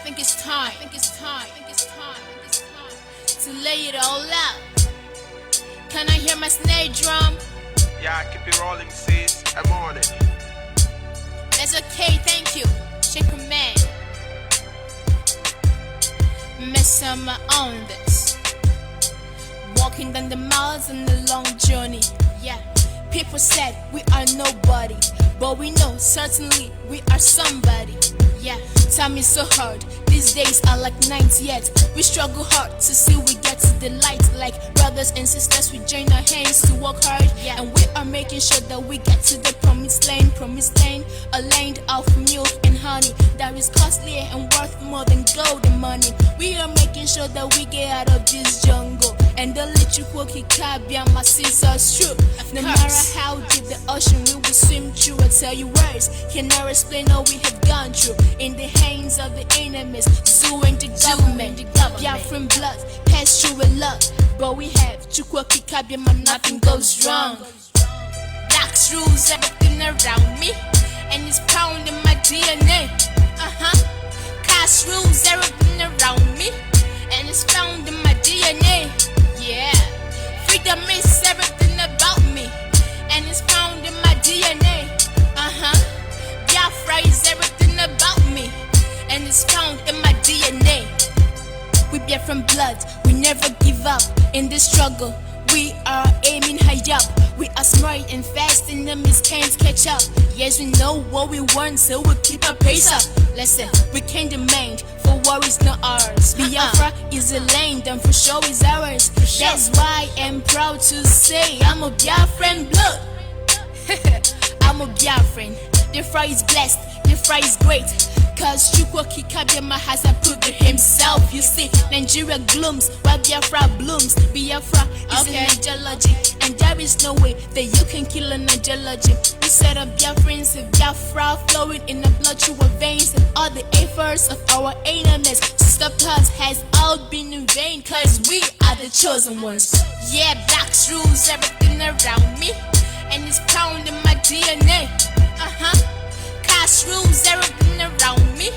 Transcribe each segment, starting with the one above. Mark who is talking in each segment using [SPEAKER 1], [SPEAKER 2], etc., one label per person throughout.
[SPEAKER 1] think it's time. To lay it all out. Can I hear my snare drum?
[SPEAKER 2] Yeah, keep it rolling, sis. I'm on it.
[SPEAKER 1] That's okay, thank you. Shake a man. Mess on my own this. Walking down the miles on the long journey. Yeah, people said we are nobody, but we know certainly we are somebody. Yeah, time is so hard. These days are like nights, yet we struggle hard to see we get to the light. Like brothers and sisters, we join our hands to work hard. Yeah, and we are making sure that we get to the promised land, a land of milk and honey that is costlier and worth more than gold and money. We are making sure that we get out of this jungle, and the little quirky cabia my sisters true. No matter how deep the ocean we will swim through, I tell you words cannot explain all we have gone through. In the hands of the enemies, suing the government, Biafran blood, pass through with luck. But we have Chukwuki Kabiyama, nothing goes wrong. Blacks rules everything around me, and it's pound in my DNA. Cash rules everything around me, and it's found in my DNA. Yeah, freedom is everything about me, and it's found in my DNA. Biafra is everything about me, and it's found in my DNA. We bear from blood, we never give up in this struggle. We are aiming high up, we are smart and fast, enemies can't catch up. Yes, we know what we want, so we'll keep our pace up. Listen, we can't demand, for war is not ours. Biafra is a land, and for sure is ours. That's why I'm proud to say I'm a Biafran blood. I'm a Biafran. The fry is blessed, the fry is great, cause Chukwuki Kabiyama has approved it himself. You see, Nigeria glooms while Biafra blooms. Biafra is an ideology, and there is no way that you can kill an ideology. We set up Biafrans and Biafra flowing in the blood through our veins, and all the efforts of our enemies to stop us has all been in vain, cause we are the chosen ones. Yeah, blacks rules everything around me, and it's found in my DNA. Cash rules everything around me,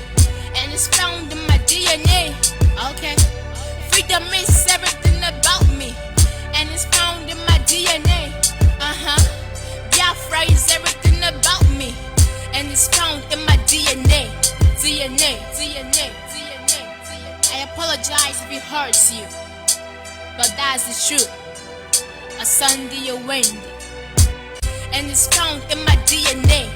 [SPEAKER 1] and it's found in my DNA. Okay, freedom is everything about me, and it's found in my DNA. Biafra is everything about me, and it's found in my DNA. DNA. I apologize if it hurts you, but that's the truth. A Sunday, a Wendy, and it's found in my DNA.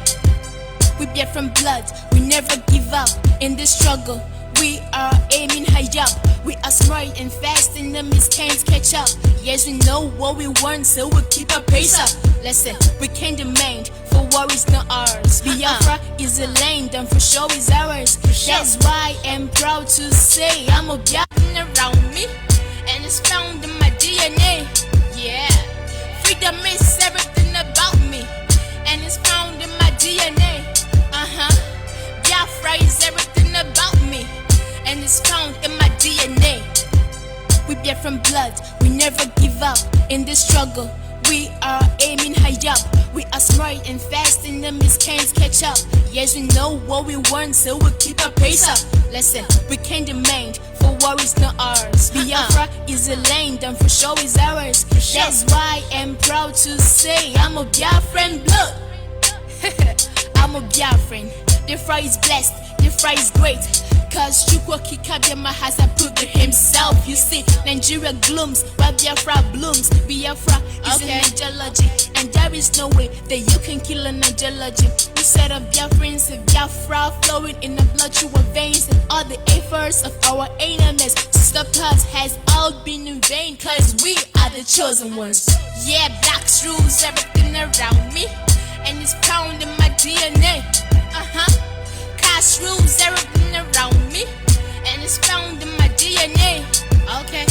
[SPEAKER 1] We bear from blood, we never give up in this struggle. We are aiming high up, we are smart and fast, enemies can't catch up. Yes, we know what we want, so we'll keep our pace up. Listen, we can't demand, for war is not ours. Biafra is a land, and for sure is ours. That's why I'm proud to say I'm a Biafran around me, and it's found in my DNA. Yeah, freedom is everything about me, and it's found in my DNA. Biafra is everything about me, and it's found in my DNA. We bear from blood, we never give up in this struggle. We are aiming high up, we are smart and fast, enemies can't catch up. Yes, we know what we want, so we'll keep our pace up. Listen, we can't demand, for war is not ours. Biafra is a land, and for sure is ours. That's why I'm proud to say I'm a Biafran blood. I'm a Biafran. The fry is blessed, the fry is great, cause Chukwuki Kabiyama has approved it himself. You see, Nigeria glooms while Biafra blooms. Biafra is an ideology, and there is no way that you can kill an ideology. We set up Biafrans and Biafra flowing in the blood through our veins, and all the efforts of our enemies to stop us has all been in vain, cause we are the chosen ones. Yeah, blacks rules everything around me, and it's found in my DNA. Cash rules everything around me, and it's found in my DNA. Okay,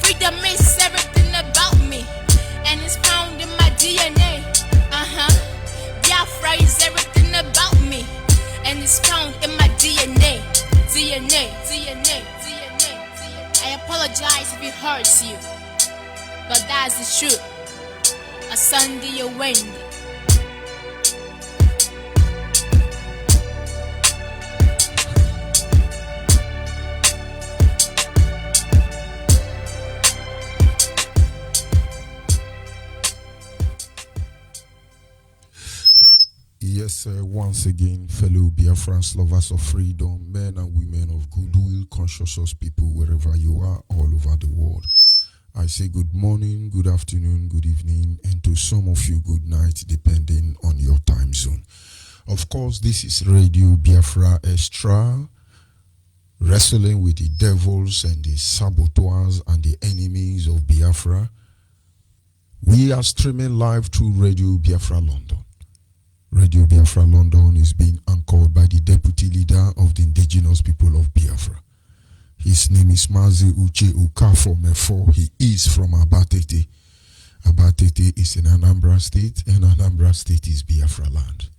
[SPEAKER 1] freedom is everything about me, and it's found in my DNA. Biafra is everything about me, and it's found in my DNA. DNA. I apologize if it hurts you, but that's the truth. A Sunday, a Wendy.
[SPEAKER 3] Greetings once again, fellow Biafrans, lovers of freedom, men and women of goodwill, conscious people, wherever you are, all over the world. I say good morning, good afternoon, good evening, and to some of you, good night, depending on your time zone. Of course, this is Radio Biafra Extra, wrestling with the devils and the saboteurs and the enemies of Biafra. We are streaming live through Radio Biafra London. Radio Biafra London is being anchored by the deputy leader of the indigenous people of Biafra. His name is Mazi Uche Ukafo Mefo. He is from Abatete. Abatete is in Anambra State, and Anambra State is Biafra land.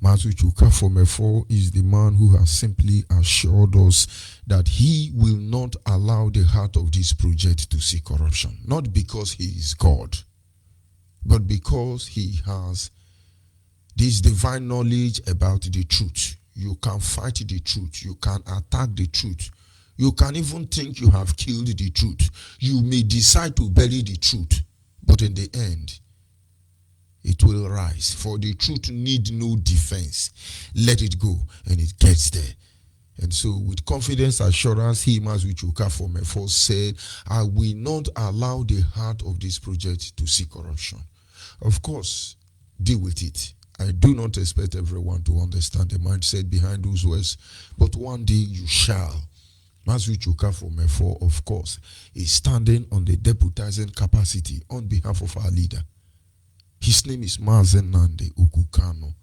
[SPEAKER 3] Mazi Uche Ukafo Mefo is the man who has simply assured us that he will not allow the heart of this project to see corruption. Not because he is God, but because he has this divine knowledge about the truth. You can fight the truth. You can attack the truth. You can even think you have killed the truth. You may decide to bury the truth. But in the end, it will rise. For the truth need no defense. Let it go, and it gets there. And so with confidence, assurance, he, Mazuchu Kafomefo, said, I will not allow the heart of this project to see corruption. Of course, deal with it. I do not expect everyone to understand the mindset behind those words, but one day you shall. Mazuchu Kafomefo, of course, is standing on the deputizing capacity on behalf of our leader. His name is Mazen Nande Ukukano.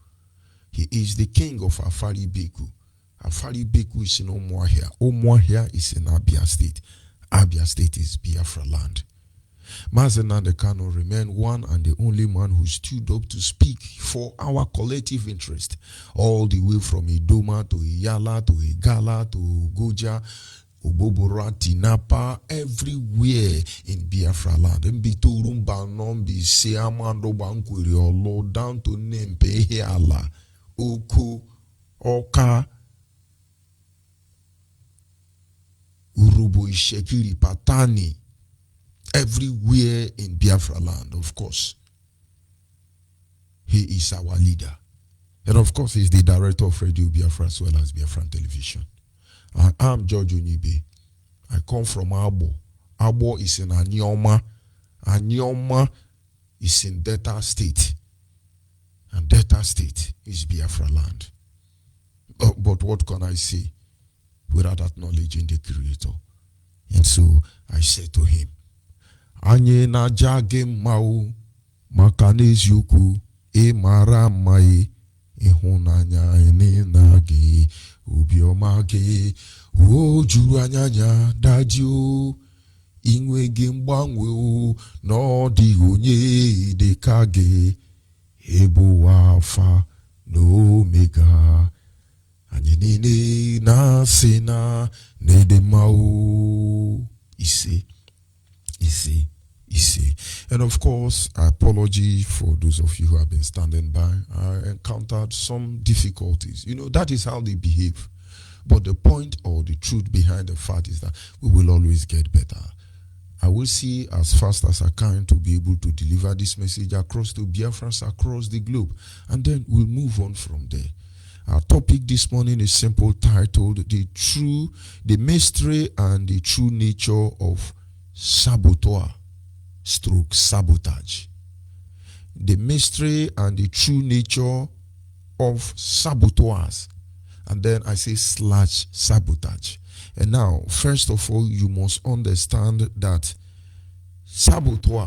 [SPEAKER 3] He is the king of Afari Beku. Afari Beku is in Omuahia. Omuahia is in Abia State. Abia State is Biafra land. Mazen Nande Kano remained one and the only man who stood up to speak for our collective interest, all the way from Idoma to Iyala to Igala to Goja, Obobora, Tinapa, everywhere in Biafra land. Mbiturumba nombi Siamando Bankwiri Olo down to Nempe Heala, Oko, Oka, Urubu Ishekiri Patani. Everywhere in Biafra land, of course, he is our leader. And of course, he's the director of Radio Biafra as well as Biafran Television. I am George Onyibe. I come from Abo. Abo is in Anyoma. Anyoma is in Delta State. And Delta State is Biafra land. But what can I say without acknowledging the Creator? And so I said to him, Anye na jage mau makanezi yuku mara mai ihunanya ene nage ubiomage oju anyanya dadio inwege mgbanwe o no di onye dekage ebo alpha no omega anye nene na sena nedemao ise. And of course, apology for those of you who have been standing by. I encountered some difficulties. You know, that is how they behave. But the point or the truth behind the fact is that we will always get better. I will see as fast as I can to be able to deliver this message across to Biafrans across the globe. And then we'll move on from there. Our topic this morning is simple, titled The Mystery and the True Nature of Saboteur / Sabotage. The mystery and the true nature of saboteurs. And then I say / sabotage. And now, first of all, you must understand that saboteur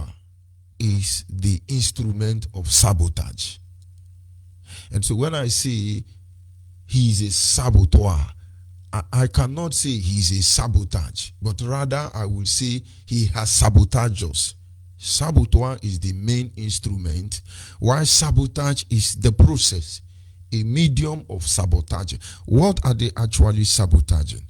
[SPEAKER 3] is the instrument of sabotage. And so when I say he is a saboteur, I cannot say he's a sabotage, but rather I will say he has sabotaged us. Saboteur is the main instrument, while sabotage is the process, a medium of sabotage. What are they actually sabotaging?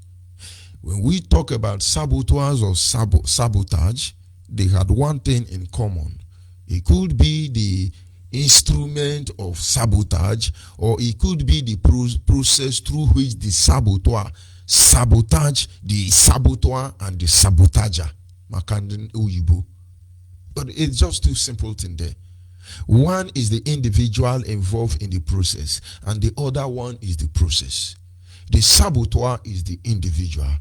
[SPEAKER 3] When we talk about saboteurs or sabotage, they had one thing in common. It could be the instrument of sabotage, or it could be the process through which the saboteur sabotage the saboteur and the sabotager. Makandin Uyibo. But it's just too simple in there. One is the individual involved in the process, and the other one is the process. The saboteur is the individual,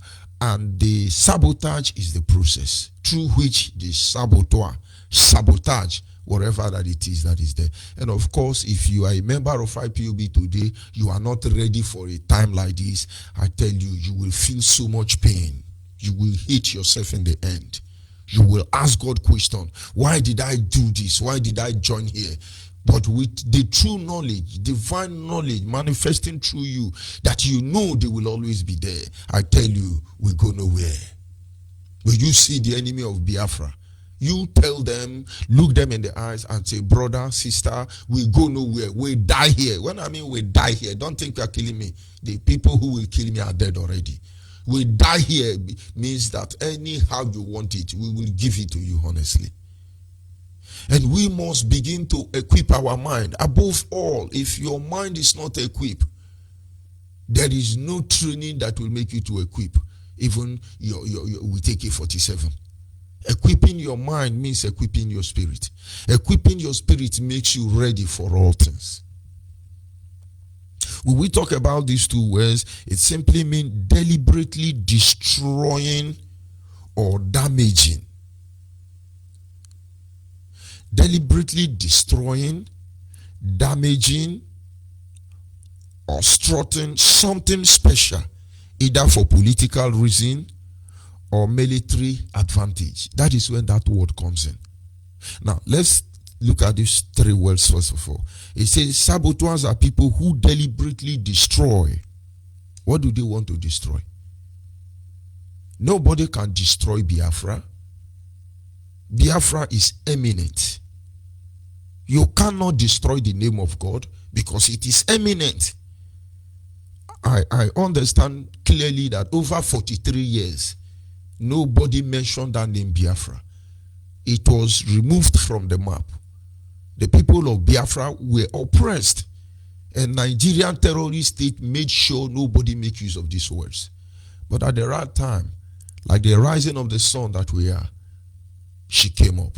[SPEAKER 3] and the sabotage is the process through which the saboteur sabotage whatever that it is that is there. And of course, if you are a member of IPOB today, you are not ready for a time like this, I tell you, you will feel so much pain. You will hate yourself in the end. You will ask God question, why did I do this? Why did I join here? But with the true knowledge, divine knowledge manifesting through you, that you know they will always be there, I tell you, we go nowhere. When you see the enemy of Biafra, you tell them, look them in the eyes and say, brother, sister, we go nowhere. We die here. When I mean we die here, don't think you are killing me. The people who will kill me are dead already. We die here means that anyhow you want it, we will give it to you honestly. And we must begin to equip our mind. Above all, if your mind is not equipped, there is no training that will make you to equip. Even we take AK-47. Equipping your mind means equipping your spirit. Equipping your spirit makes you ready for all things. When we talk about these two words, it simply means deliberately destroying or damaging. Deliberately destroying, damaging, or obstructing something special, either for political reason or military advantage. That is when that word comes in. Now, let's look at these three words first of all. It says saboteurs are people who deliberately destroy. What do they want to destroy? Nobody can destroy Biafra. Biafra is eminent. You cannot destroy the name of God because it is eminent. I understand clearly that over 43 years, nobody mentioned that name Biafra. It was removed from the map. The people of Biafra were oppressed, and Nigerian terrorist state made sure nobody make use of these words. But at the right time, like the rising of the sun that we are, she came up.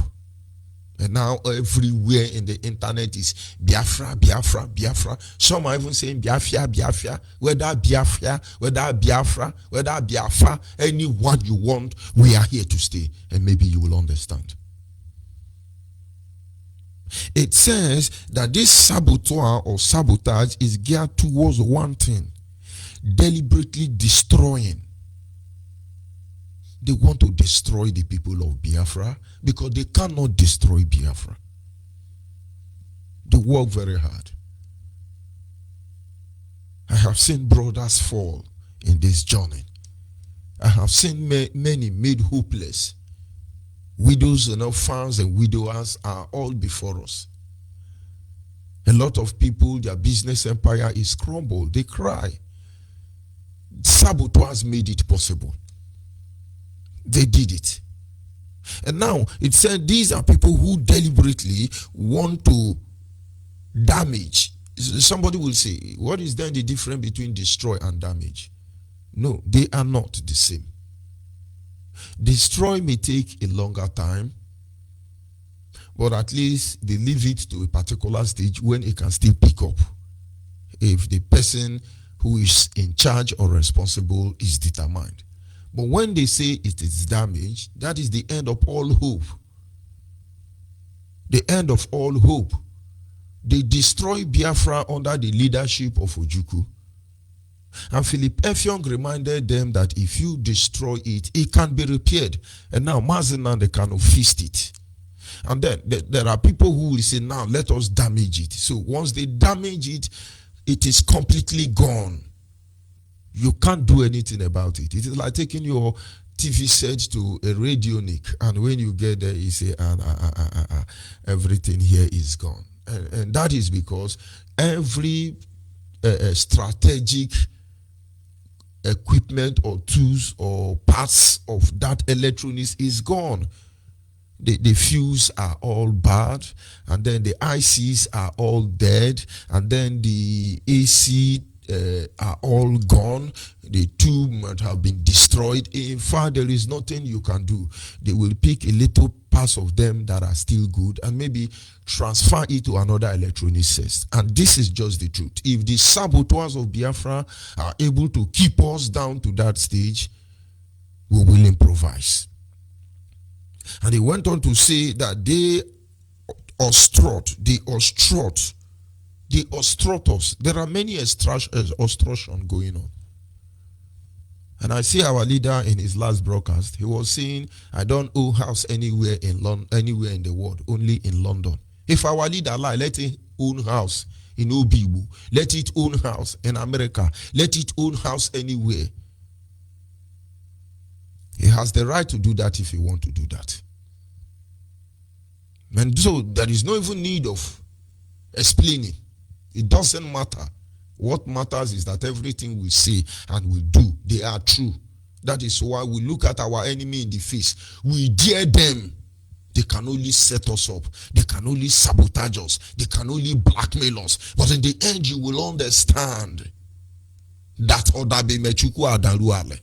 [SPEAKER 3] And now everywhere in the internet is Biafra, Biafra, Biafra. Some are even saying Biafra, Biafra, whether Biafra, whether Biafra, whether Biafra, anyone you want, we are here to stay. And maybe you will understand. It says that this saboteur or sabotage is geared towards one thing: deliberately destroying. They want to destroy the people of Biafra because they cannot destroy Biafra. They work very hard. I have seen brothers fall in this journey. I have seen many made hopeless. Widows and orphans and widowers are all before us. A lot of people, their business empire is crumbled. They cry. Saboteurs made it possible. They did it. And now it said these are people who deliberately want to damage. Somebody will say, what is then the difference between destroy and damage? No, they are not the same. Destroy may take a longer time, but at least they leave it to a particular stage when it can still pick up, if the person who is in charge or responsible is determined. But when they say it is damage, that is the end of all hope. The end of all hope. They destroy Biafra under the leadership of Ojukwu. And Philip Effiong reminded them that if you destroy it, it can be repaired. And now Mazinan, they cannot fix it. And then there are people who will say, now let us damage it. So once they damage it, it is completely gone. You can't do anything about it. It is like taking your TV set to a radionic, and when you get there, you say, everything here is gone. And that is because every strategic equipment or tools or parts of that electronics is gone. The fuse are all bad, and then the ICs are all dead, and then the AC are all gone. The tomb might have been destroyed. In fact, there is nothing you can do. They will pick a little parts of them that are still good and maybe transfer it to another electronicist. And this is just the truth. If the saboteurs of Biafra are able to keep us down to that stage, we will improvise. And he went on to say that they obstruct us. There are many obstruction going on. And I see our leader in his last broadcast, he was saying, I don't own house anywhere in anywhere in the world, only in London. If our leader lie, let it own house in Obibu, let it own house in America, let it own house anywhere. He has the right to do that if he wants to do that. And so there is no even need of explaining. It doesn't matter. What matters is that everything we say and we do, they are true. That is why we look at our enemy in the face. We dare them. They can only set us up. They can only sabotage us. They can only blackmail us. But in the end, you will understand that Odabe Mechuku Adaluale.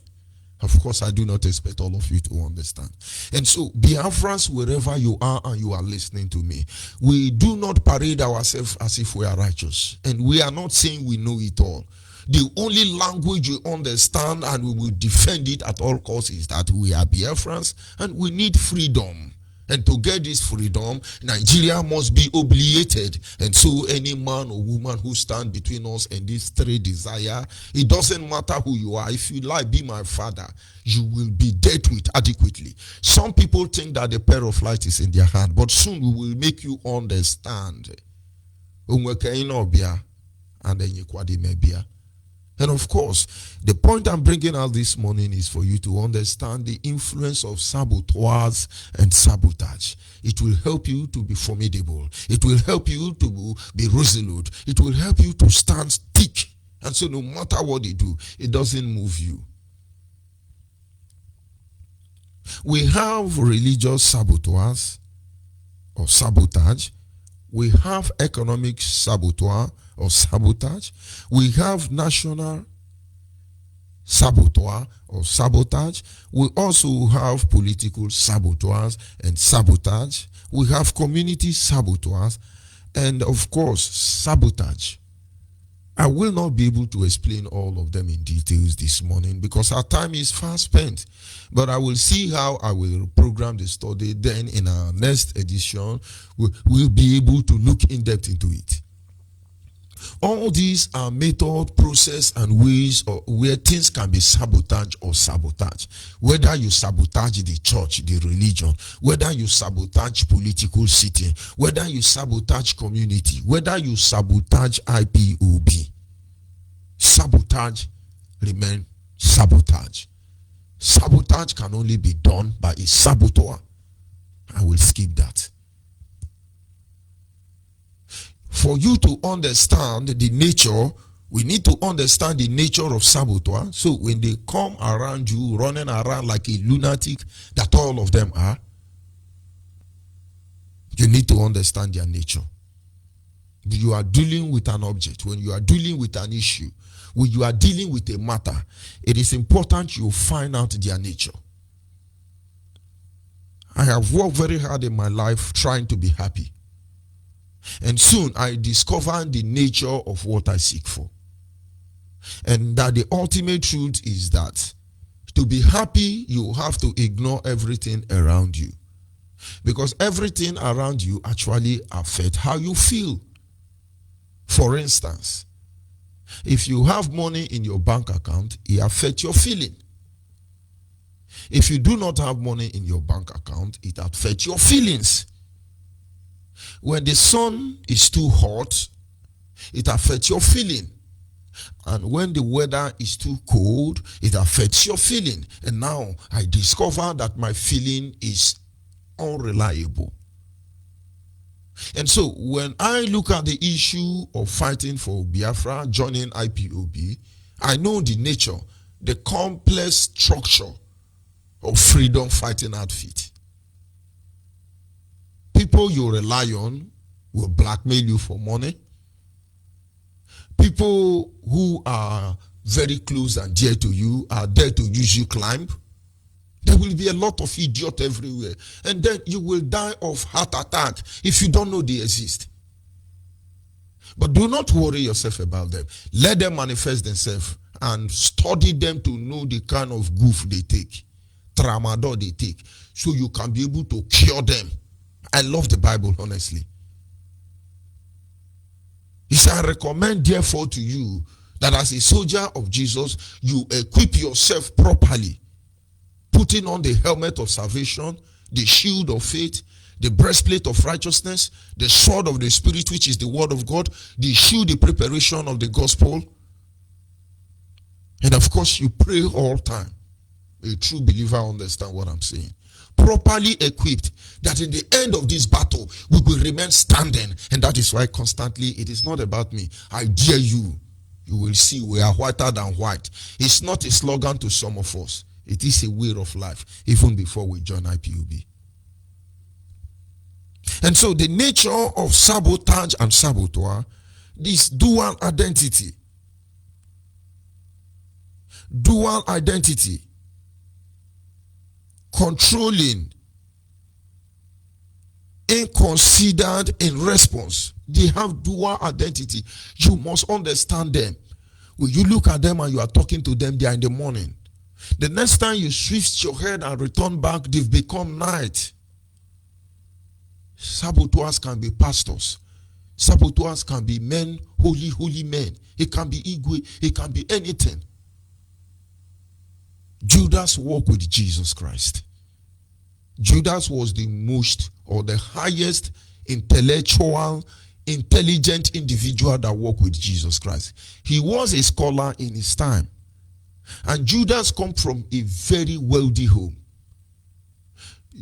[SPEAKER 3] Of course, I do not expect all of you to understand. And so, Biafrans, wherever you are and you are listening to me, we do not parade ourselves as if we are righteous. And we are not saying we know it all. The only language we understand and we will defend it at all costs is that we are Biafrans and we need freedom. And to get this freedom, Nigeria must be obliterated. And so any man or woman who stand between us and this three desire, it doesn't matter who you are. If you like, be my father, you will be dealt with adequately. Some people think that the pair of light is in their hand, but soon we will make you understand. And then you And of course, the point I'm bringing out this morning is for you to understand the influence of saboteurs and sabotage. It will help you to be formidable. It will help you to be resolute. It will help you to stand thick. And so no matter what they do, it doesn't move you. We have religious saboteurs or sabotage. We have economic saboteur or sabotage. We have national saboteur or sabotage. We also have political saboteurs and sabotage. We have community saboteurs and of course sabotage. I will not be able to explain all of them in details this morning because our time is fast spent. But I will see how I will program the study. Then in our next edition, we'll be able to look in depth into it. All these are method, process, and ways where things can be sabotaged or sabotaged. Whether you sabotage the church, the religion, whether you sabotage political sitting, whether you sabotage community, whether you sabotage IPOB. Sabotage remain sabotage. Sabotage can only be done by a saboteur. I will skip that. For you to understand the nature, we need to understand the nature of saboteur. So when they come around you, running around like a lunatic, that all of them are, you need to understand their nature. You are dealing with an object, when you are dealing with an issue, when you are dealing with a matter, it is important you find out their nature. I have worked very hard in my life trying to be happy. And soon I discovered the nature of what I seek for. And that the ultimate truth is that to be happy, you have to ignore everything around you. Because everything around you actually affects how you feel. For instance, if you have money in your bank account, it affects your feeling. If you do not have money in your bank account, it affects your feelings. When the sun is too hot, it affects your feeling. And when the weather is too cold, it affects your feeling. And now I discover that my feeling is unreliable. And so when I look at the issue of fighting for Biafra, joining IPOB, I know the nature, the complex structure of freedom fighting outfit. People you rely on will blackmail you for money. People who are very close and dear to you are there to use you climb. There will be a lot of idiots everywhere. And then you will die of heart attack if you don't know they exist. But do not worry yourself about them. Let them manifest themselves and study them to know the kind of goof they take, tramadol they take, so you can be able to cure them. I love the Bible, honestly. He said, I recommend therefore to you that as a soldier of Jesus, you equip yourself properly, putting on the helmet of salvation, the shield of faith, the breastplate of righteousness, the sword of the Spirit, which is the word of God, the shield, the preparation of the gospel. And of course, you pray all time. A true believer understands what I'm saying. Properly equipped, that in the end of this battle, we will remain standing. And that is why constantly, it is not about me. I dare you. You will see we are whiter than white. It's not a slogan to some of us. It is a way of life, even before we join IPUB. And so the nature of sabotage and saboteur, this dual identity. Dual identity. Controlling, inconsidered in response. They have dual identity. You must understand them. When you look at them and you are talking to them, they are in the morning. The next time you switch your head and return back, they've become night. Saboteurs can be pastors. Saboteurs can be men, holy men. It can be Igwe. It can be anything. Judas walked with Jesus Christ. Judas was the most or the highest intelligent individual that walked with Jesus Christ. He was a scholar in his time. And Judas come from a very wealthy home.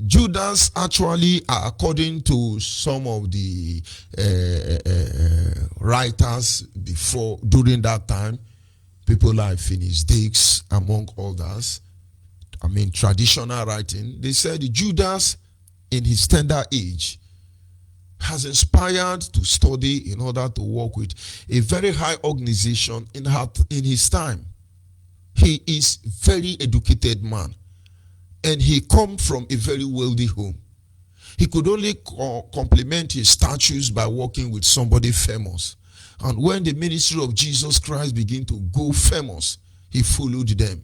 [SPEAKER 3] Judas actually, according to some of the writers during that time, people like Phineas Dix, among others, traditional writing, they said Judas, in his tender age, has inspired to study in order to work with a very high organization in his time. He is a very educated man, and he come from a very wealthy home. He could only complement his status by working with somebody famous. And when the ministry of Jesus Christ began to go famous, he followed them.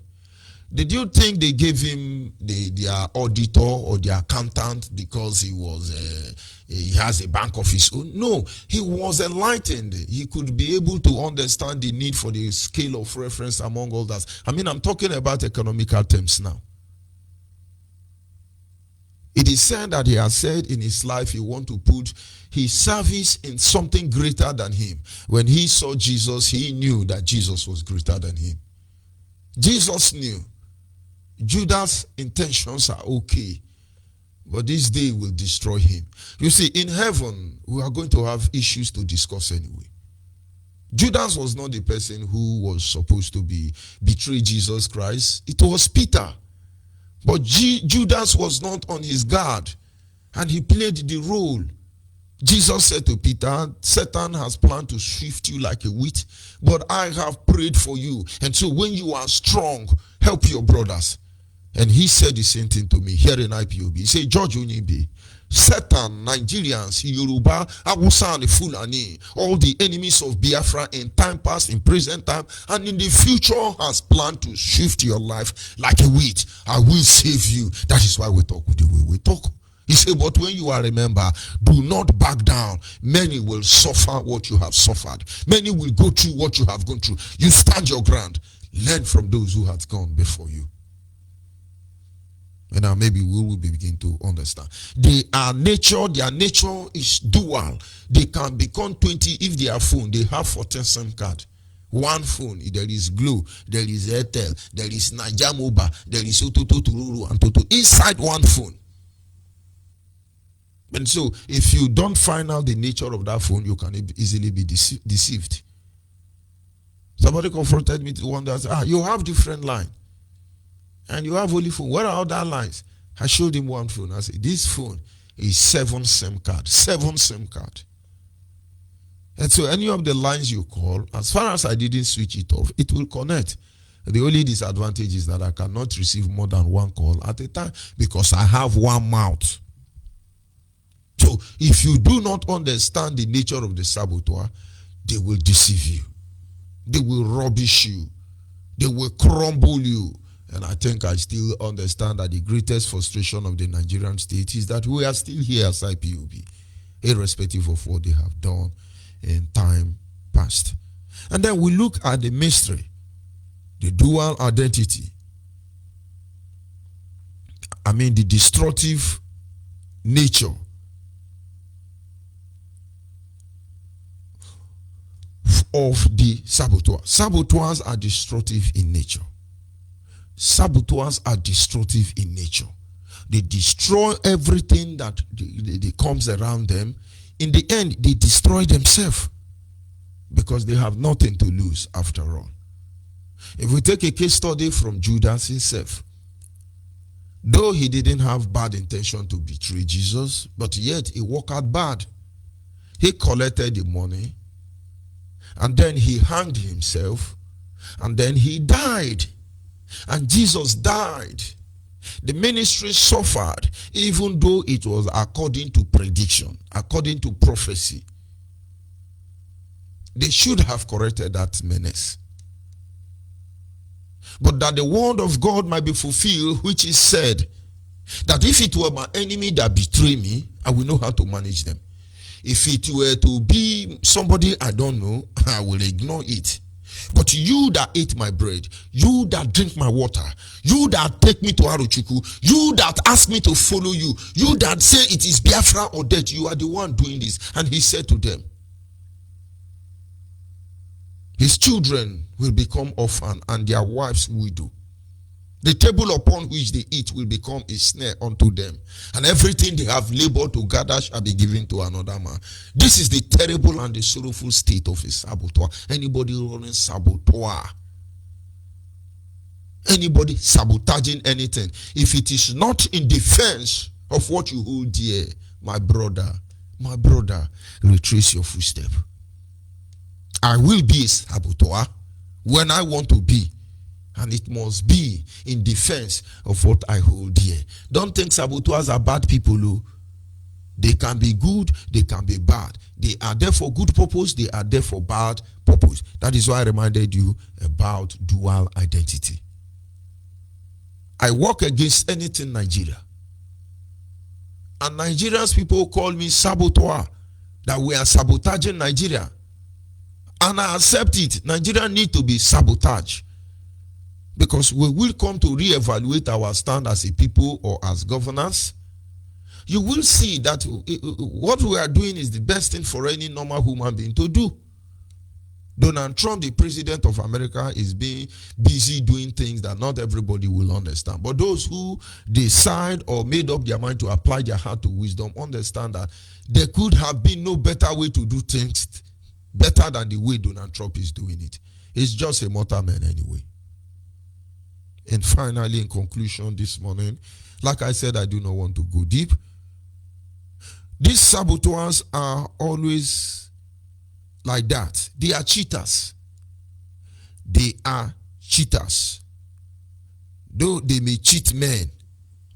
[SPEAKER 3] Did you think they gave him their auditor or their accountant because he has a bank of his own? No, he was enlightened. He could be able to understand the need for the scale of reference among others. I'm talking about economical terms now. It is said that he has said in his life he want to put his service in something greater than him. When he saw Jesus, he knew that Jesus was greater than him. Jesus knew. Judas' intentions are okay, but this day will destroy him. You see, in heaven, we are going to have issues to discuss anyway. Judas was not the person who was supposed to betray Jesus Christ. It was Peter. But Judas was not on his guard, and he played the role. Jesus said to Peter, Satan has planned to swift you like a wheat, but I have prayed for you. And so when you are strong, help your brothers. And he said the same thing to me here in IPOB. He said, George Onyibe, Satan, Nigerians, Yoruba, Hausa and Fulani, all the enemies of Biafra in time past, in present time, and in the future has planned to shift your life like a wheat. I will save you. That is why we talk the way we talk. He said, but when you are, remember, do not back down. Many will suffer what you have suffered. Many will go through what you have gone through. You stand your ground. Learn from those who have gone before you. And now maybe we will begin to understand. Their nature is dual. They can become 20 if they are phone. They have 14 SIM card. One phone, there is Glo, there is Airtel, there is Naija Mobile, there is Ototo Tururu and Toto. Inside one phone. And so, if you don't find out the nature of that phone, you can easily be deceived. Somebody confronted me to one that you have different line. And you have only phone. Where are other lines? I showed him one phone. I said, this phone is 7 SIM card. 7 SIM card. And so any of the lines you call, as far as I didn't switch it off, it will connect. The only disadvantage is that I cannot receive more than one call at a time because I have one mouth. So if you do not understand the nature of the saboteur, they will deceive you. They will rubbish you. They will crumble you. And I think I still understand that the greatest frustration of the Nigerian state is that we are still here as IPOB, irrespective of what they have done in time past. And then we look at the mystery, the dual identity. I mean, the destructive nature of the saboteur. Saboteurs are destructive in nature. Saboteurs are destructive in nature. They destroy everything that they comes around them. In the end, they destroy themselves because they have nothing to lose after all. If we take a case study from Judas himself, though he didn't have bad intention to betray Jesus, but yet he worked out bad. He collected the money, and then he hanged himself, and then he died. And Jesus died. The ministry suffered, even though it was according to prediction, according to prophecy. They should have corrected that menace. But that the word of God might be fulfilled, which is said, that if it were my enemy that betray me, I will know how to manage them. If it were to be somebody I don't know, I will ignore it. But you that ate my bread, you that drink my water, you that take me to Aruchuku, you that ask me to follow you, you that say it is Biafra or death, you are the one doing this. And he said to them, his children will become orphan and their wives widow. The table upon which they eat will become a snare unto them, and everything they have labored to gather shall be given to another man. This is the terrible and the sorrowful state of a saboteur. Anybody running saboteur, anybody sabotaging anything, if it is not in defense of what you hold dear, my brother, retrace your footstep. I will be a saboteur when I want to be. And it must be in defense of what I hold dear. Don't think saboteurs are bad people. Oh. They can be good, they can be bad. They are there for good purpose, they are there for bad purpose. That is why I reminded you about dual identity. I work against anything Nigeria. And Nigerians people call me saboteur, that we are sabotaging Nigeria. And I accept it. Nigeria need to be sabotaged. Because we will come to reevaluate our stand as a people or as governors. You will see that what we are doing is the best thing for any normal human being to do. Donald Trump, the president of America, is being busy doing things that not everybody will understand. But those who decide or made up their mind to apply their heart to wisdom understand that there could have been no better way to do things better than the way Donald Trump is doing it. He's just a mortal man anyway. And finally, in conclusion this morning, like I said, I do not want to go deep. These saboteurs are always like that. They are cheaters. They are cheaters. Though they may cheat men,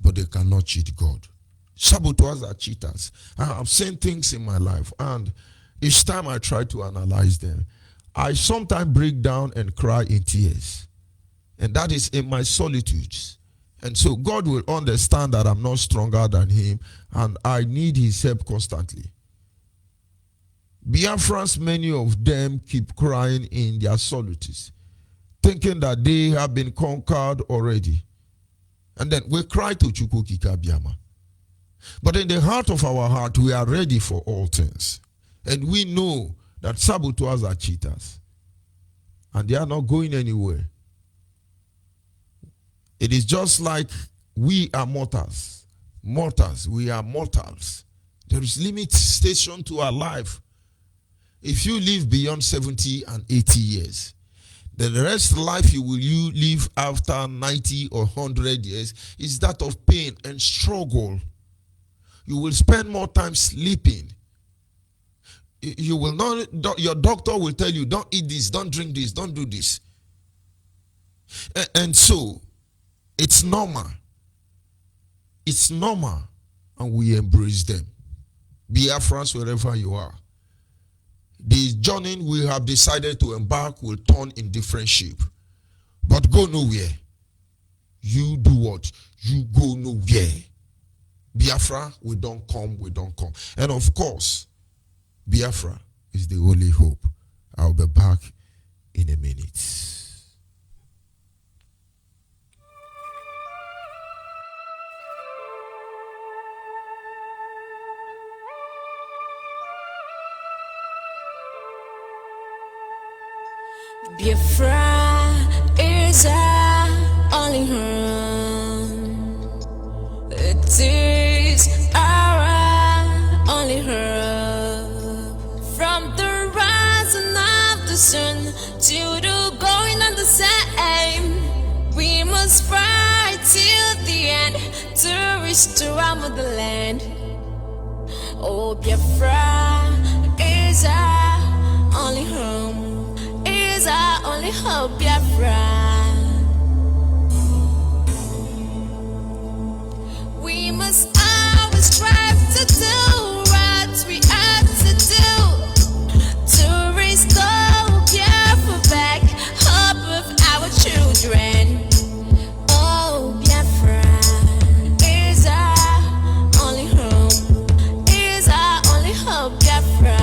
[SPEAKER 3] but they cannot cheat God. Saboteurs are cheaters. I have seen things in my life, and each time I try to analyze them, I sometimes break down and cry in tears. And that is in my solitudes. And so God will understand that I'm not stronger than him, and I need his help constantly. Biafrans, many of them keep crying in their solitudes, thinking that they have been conquered already. And then we cry to Chukwukika Biama. But in the heart of our heart, we are ready for all things. And we know that saboteurs are cheaters. And they are not going anywhere. It is just like we are mortals. Mortals, we are mortals. There is limitation to our life. If you live beyond 70 and 80 years, the rest of life you live after 90 or 100 years is that of pain and struggle. You will spend more time sleeping. You will not, your doctor will tell you, don't eat this, don't drink this, don't do this. And so, it's normal. It's normal. And we embrace them. Biafrans, wherever you are. The journey we have decided to embark will turn in different shape. But go nowhere. You do what? You go nowhere. Biafra, we don't come. And of course, Biafra is the only hope. I'll be back in a minute.
[SPEAKER 1] Biafra is our only home. It is our only home. From the rising of the sun to the going of the same, we must fight till the end to restore our motherland. Oh, Biafra is our only home. Is our only hope, Biafra. We must always strive to do what we have to do to restore Biafra back, hope of our children. Oh, Biafra is our only home, is our only hope, Biafra.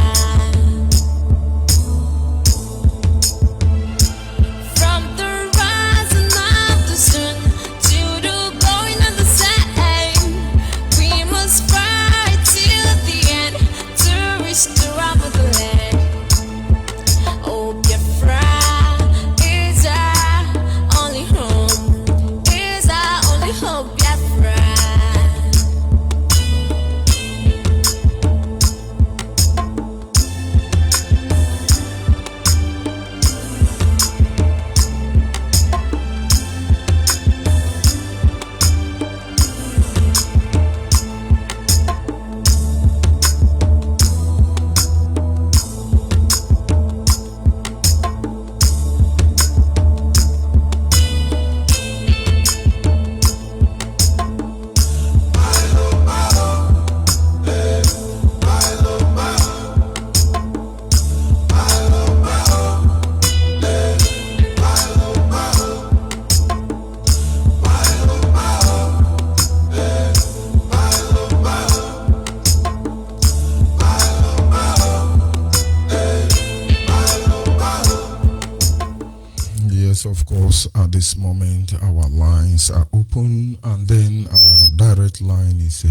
[SPEAKER 3] Of course, at this moment, our lines are open, and then our direct line is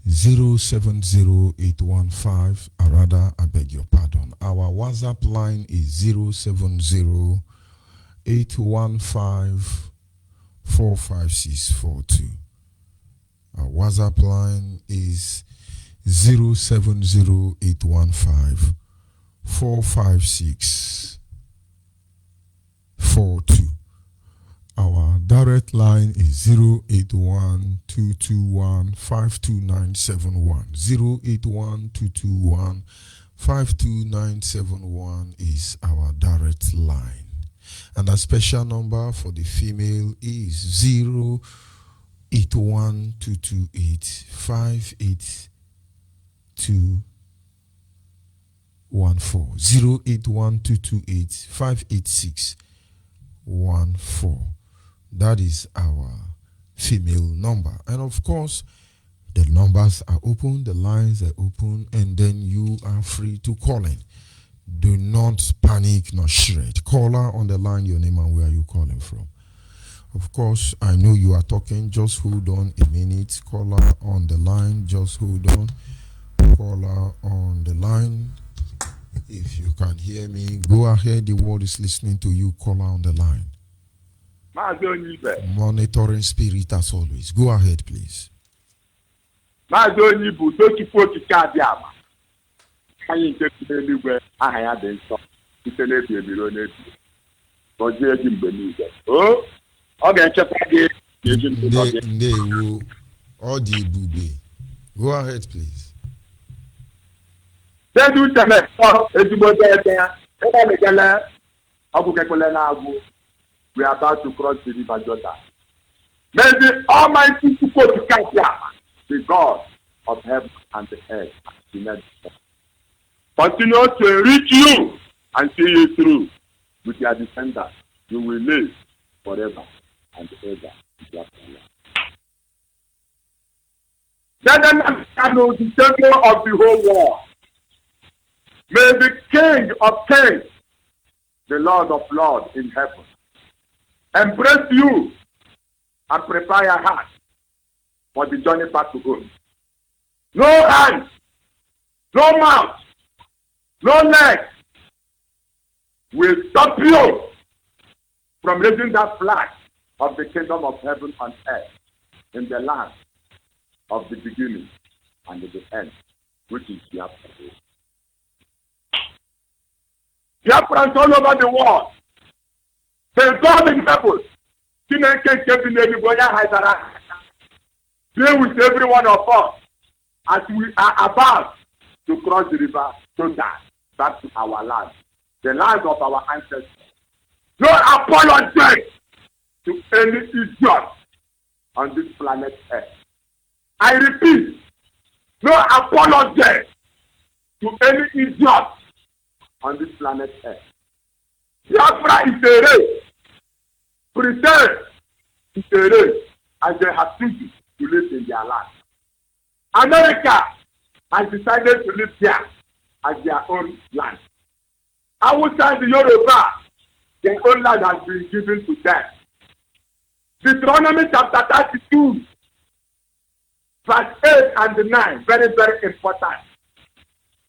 [SPEAKER 3] 070815. Rather, I beg your pardon. Our WhatsApp line is 070-815-45642. Our WhatsApp line is 070-815-45642. Our direct line is 081-221-52971. 081-221-52971 is our direct line. And a special number for the female is 081-228-58214. 081-228-58614. That is our female number. And of course, the numbers are open, the lines are open, and then you are free to call in. Do not panic nor shred. Caller on the line, your name and where are you calling from. Of course, I know you are talking. Just hold on a minute. Caller on the line, just hold on. Caller on the line. If you can hear me, go ahead. The world is listening to you. Caller on the line.
[SPEAKER 4] Onyibe.
[SPEAKER 3] Monitoring spirit as always. Go ahead, please.
[SPEAKER 4] Onyibe, don't you put the card down. Anyị nke n'eluigwe aha ya dị nsọ site n'ebi ebiri onye ebi gọzie gị mgbe niile ọ ga-echekwa gị n'eji ndụ gị.
[SPEAKER 3] Ndewo ọ dị ebube. Go ahead, please.
[SPEAKER 4] Then do tell me, ezigbo there. We are about to cross the river Jordan. May the Almighty the God of heaven and the earth, continue to enrich you and see you through with your descendants. You will live forever and ever. Let them know the Savior of the whole world. May the King of Kings, the Lord of Lords in heaven, embrace you and prepare your heart for the journey back to home. No hands, no mouth, no legs will stop you from raising that flag of the kingdom of heaven and earth in the land of the beginning and the end, which is Biafra. Biafrans all over the world, the God in heaven, deal with every one of us as we are about to cross the river Jordan back to our land, the land of our ancestors. No apology to any idiot on this planet Earth. I repeat, no apology to any idiot on this planet Earth. Biafra is a race. Pretend is a race as they have chosen to live in their land. America has decided to live there as their own land. Outside the Yoruba, their own land has been given to them. Deuteronomy chapter 32, verse 8 and 9, very, very important.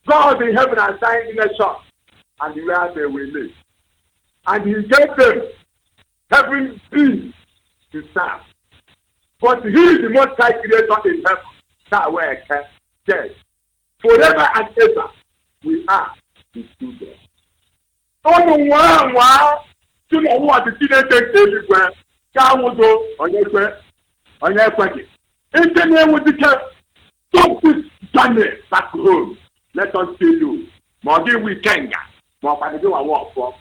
[SPEAKER 4] God in heaven assigned nation and where they will live. And he gave them heaven peace to serve. But he is the most high creator in heaven. That way I can say, forever and ever, we are his children. Oh, wow, to know what the teenagers say, in the name of the church, stop this journey back home. Let us see you. More weekend, more for the do a walk for.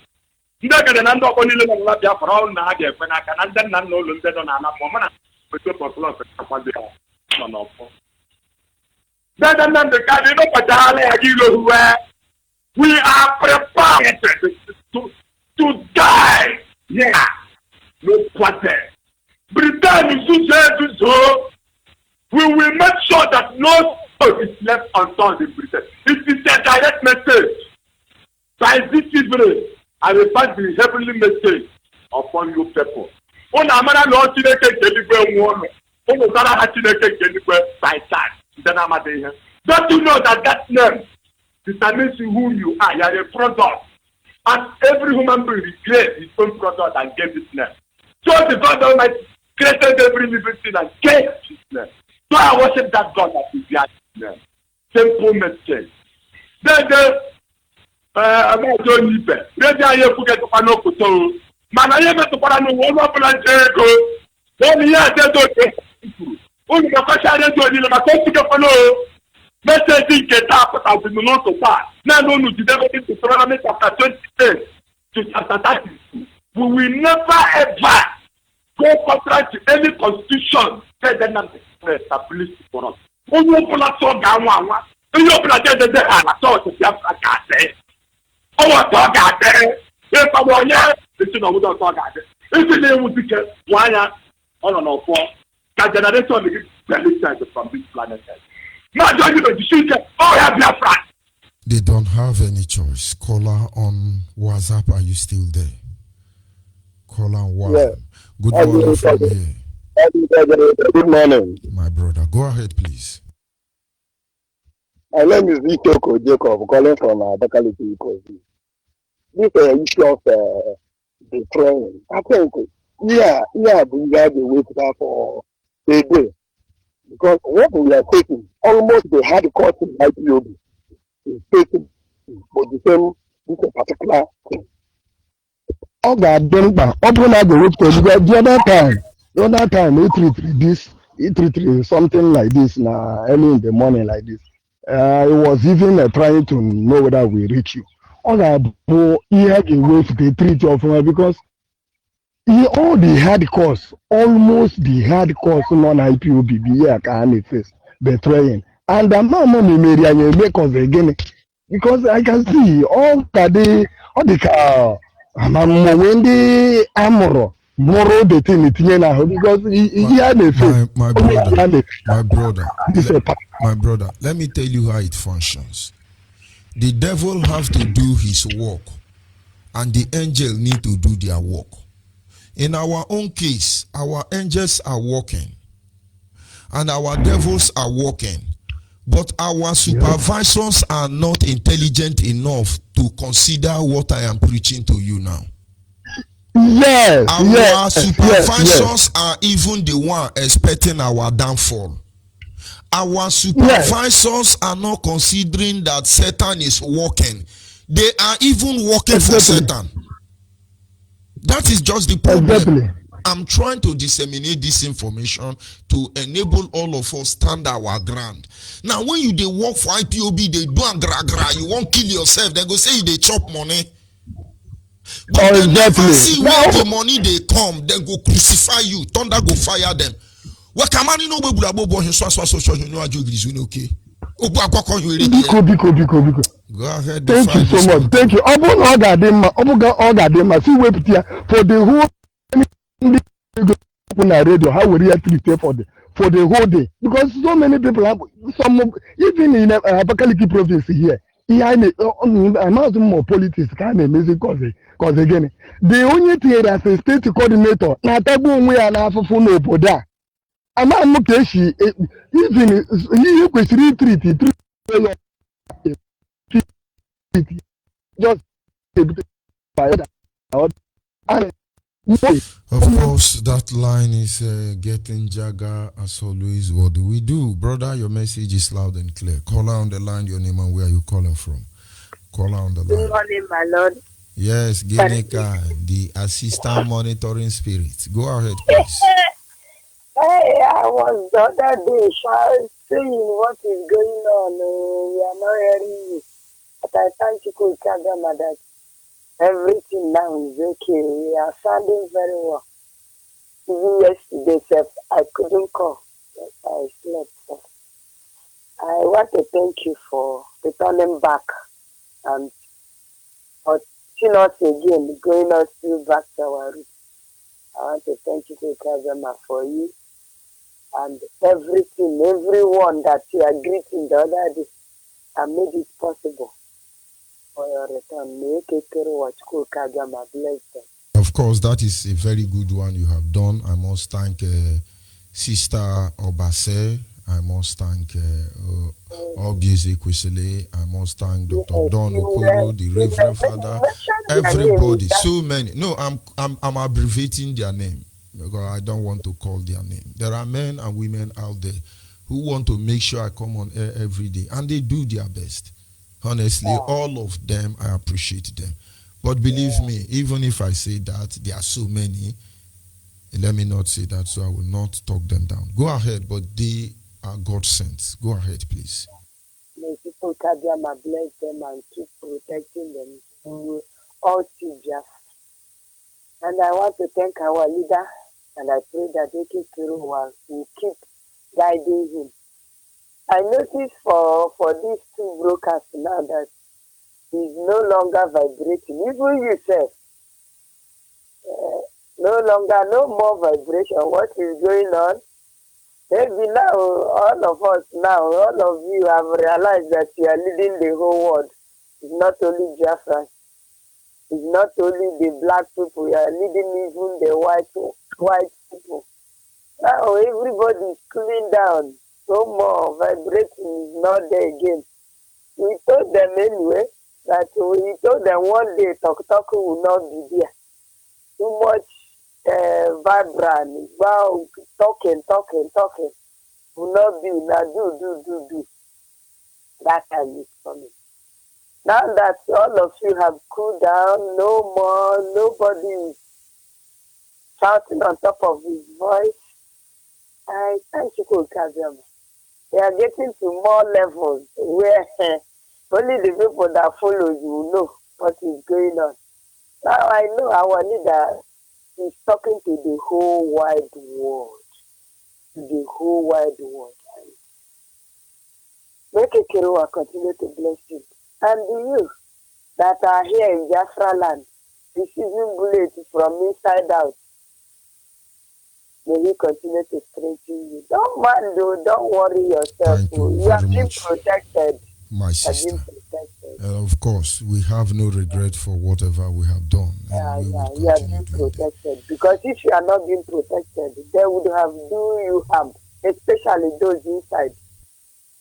[SPEAKER 4] Ndege de nando ko nile na Biafra on na age fe na kana ndan na no lo nde do na na mo na to popular fe kwa de no no fo dan de ka de no patale agi lo huwe. We are prepared to die. Yeah. No quarter. Britain is so. We will make sure that no stone is left unturned in Britain. It is a direct message. By this evening, I will pass the heavenly message upon you people. On Amana Lord Chineke Keligwe one. On Osara Chineke Keligwe by chance. Don't you know that name determines who you are? You are a product. And every human being created his own product and gave his name. So the God Almighty created every living thing and gave his name. So I worship that God that is his name. Simple message. Then Onyibe. Ready I hear forget to pano kuto. Man I hear to pano one plan go. Then he has to do. Only the question is to the makosi ke pano. Message get up as the no to pass. Now no to develop to Deuteronomy chapter 28 to chapter 32. We will never ever go contrary to any constitution that is established for us. Only for that song one. You open a dead I thought to Biafra say. Oh, what talk out there? If I were here, it's not what talk out there. If the name would be kept, why not? I don't know for that generation is very sad from this planet. Not just the future. Oh, have Biafra.
[SPEAKER 3] They don't have any choice. Caller on WhatsApp, are you still there? Caller one. Yeah. Good morning from here.
[SPEAKER 5] Good morning.
[SPEAKER 3] My brother, go ahead, please.
[SPEAKER 5] My name is Itoko Jacob, calling from Abakaliki. This issue of the training, I think, we have to wait for a day. Because what we are taking, almost the hard course in IPOB is taken for the same, this particular thing. All that done, but open up the road because the other time, 833 this, 833 something like this, now early in the morning like this. I was even trying to know whether we reach you. All I had a way to treat you from because all the hard course, almost the hard course non IPOB here can face betraying. And the mama me make us again because I can see all the car when the amoro borrow the thing it now because he had a face.
[SPEAKER 3] My brother, let me tell you how it functions. The devil have to do his work and the angel need to do their work. In our own case, our angels are working and our devils are working, but our supervisors are not intelligent enough to consider what I am preaching to you now. Our supervisors are even the one expecting our downfall. Our supervisors are not considering that Satan is working. They are even working for Satan. That is just the problem. I'm trying to disseminate this information to enable all of us stand our ground. Now, when you they work for IPOB, they do a gra. You won't kill yourself. They go say they chop money. But they never see where the money they come. They go crucify you. Thunder go fire them. What can man know? Okay. Go ahead.
[SPEAKER 5] Thank you so much. Thank you. See for the whole radio. How will you actually pay for the whole day? Because so many people have even in Abakaliki province here. I'm not more politics kind of music because again, the only thing as a state coordinator, na tabu we are na for no boda. I'm not mukeshi even you could retreat just
[SPEAKER 3] of course, that line is getting jagger as always. What do we do? Brother, your message is loud and clear. Call on the line, your name and where you calling from. Call on the line.
[SPEAKER 6] Good morning, my lord.
[SPEAKER 3] Yes, Gineka, the assistant monitoring spirit. Go ahead, please.
[SPEAKER 6] Hey, I was the other day seeing what is going on. We are not hearing you. But I thank you, Kagama, that everything now is okay. We are sounding very well. Even yesterday, I couldn't call. I slept. I want to thank you for returning back and for teaching us again, going us through back to our roots. I want to thank you, Kagama, for you and everything, everyone that you are greeting the other day and made it possible.
[SPEAKER 3] Of course, that is a very good one you have done. I must thank Sister Obase. I must thank Obieze Kwesele. I must thank Dr. Don Okoro, the Reverend Father, everybody. So many. No, I'm abbreviating their name because I don't want to call their name. There are men and women out there who want to make sure I come on air every day, and they do their best. Honestly, all of them, I appreciate them. But believe me, even if I say that, there are so many, let me not say that, so I will not talk them down. Go ahead, but they are God sent. Go ahead, please.
[SPEAKER 6] May people Kagama bless them and keep protecting them through all Biafra. And I want to thank our leader, and I pray that Eke Kiruwa will keep guiding him. I noticed for these two brokers now that he's no longer vibrating. Even you said, no more vibration. What is going on? Maybe now, all of you have realized that you are leading the whole world. It's not only Biafra. It's not only the black people. You are leading even the white people. Now everybody is cooling down. No more vibrating is not there again. We told them anyway that we told them one day talk will not be there. Too much vibrant, wow, talking will not be. Now do. That time is coming. Now that all of you have cooled down, no more, nobody is shouting on top of his voice. I thank you, Kagama. We are getting to more levels where only the people that follow you know what is going on. Now I know our leader is talking to the whole wide world. To the whole wide world. Make a Keruwa continue to bless you. And the youth that are here in Biafra land, receiving bullets from inside out, may he continue to strengthen you. Don't mind, though, don't worry yourself.
[SPEAKER 3] Thank you
[SPEAKER 6] You are
[SPEAKER 3] very
[SPEAKER 6] being
[SPEAKER 3] much,
[SPEAKER 6] protected.
[SPEAKER 3] my sister. Of course, we have no regret for whatever we have done, and we will
[SPEAKER 6] you are
[SPEAKER 3] continue
[SPEAKER 6] being
[SPEAKER 3] doing that.
[SPEAKER 6] protected. Because if you are not being protected, they would have do you harm, especially those inside.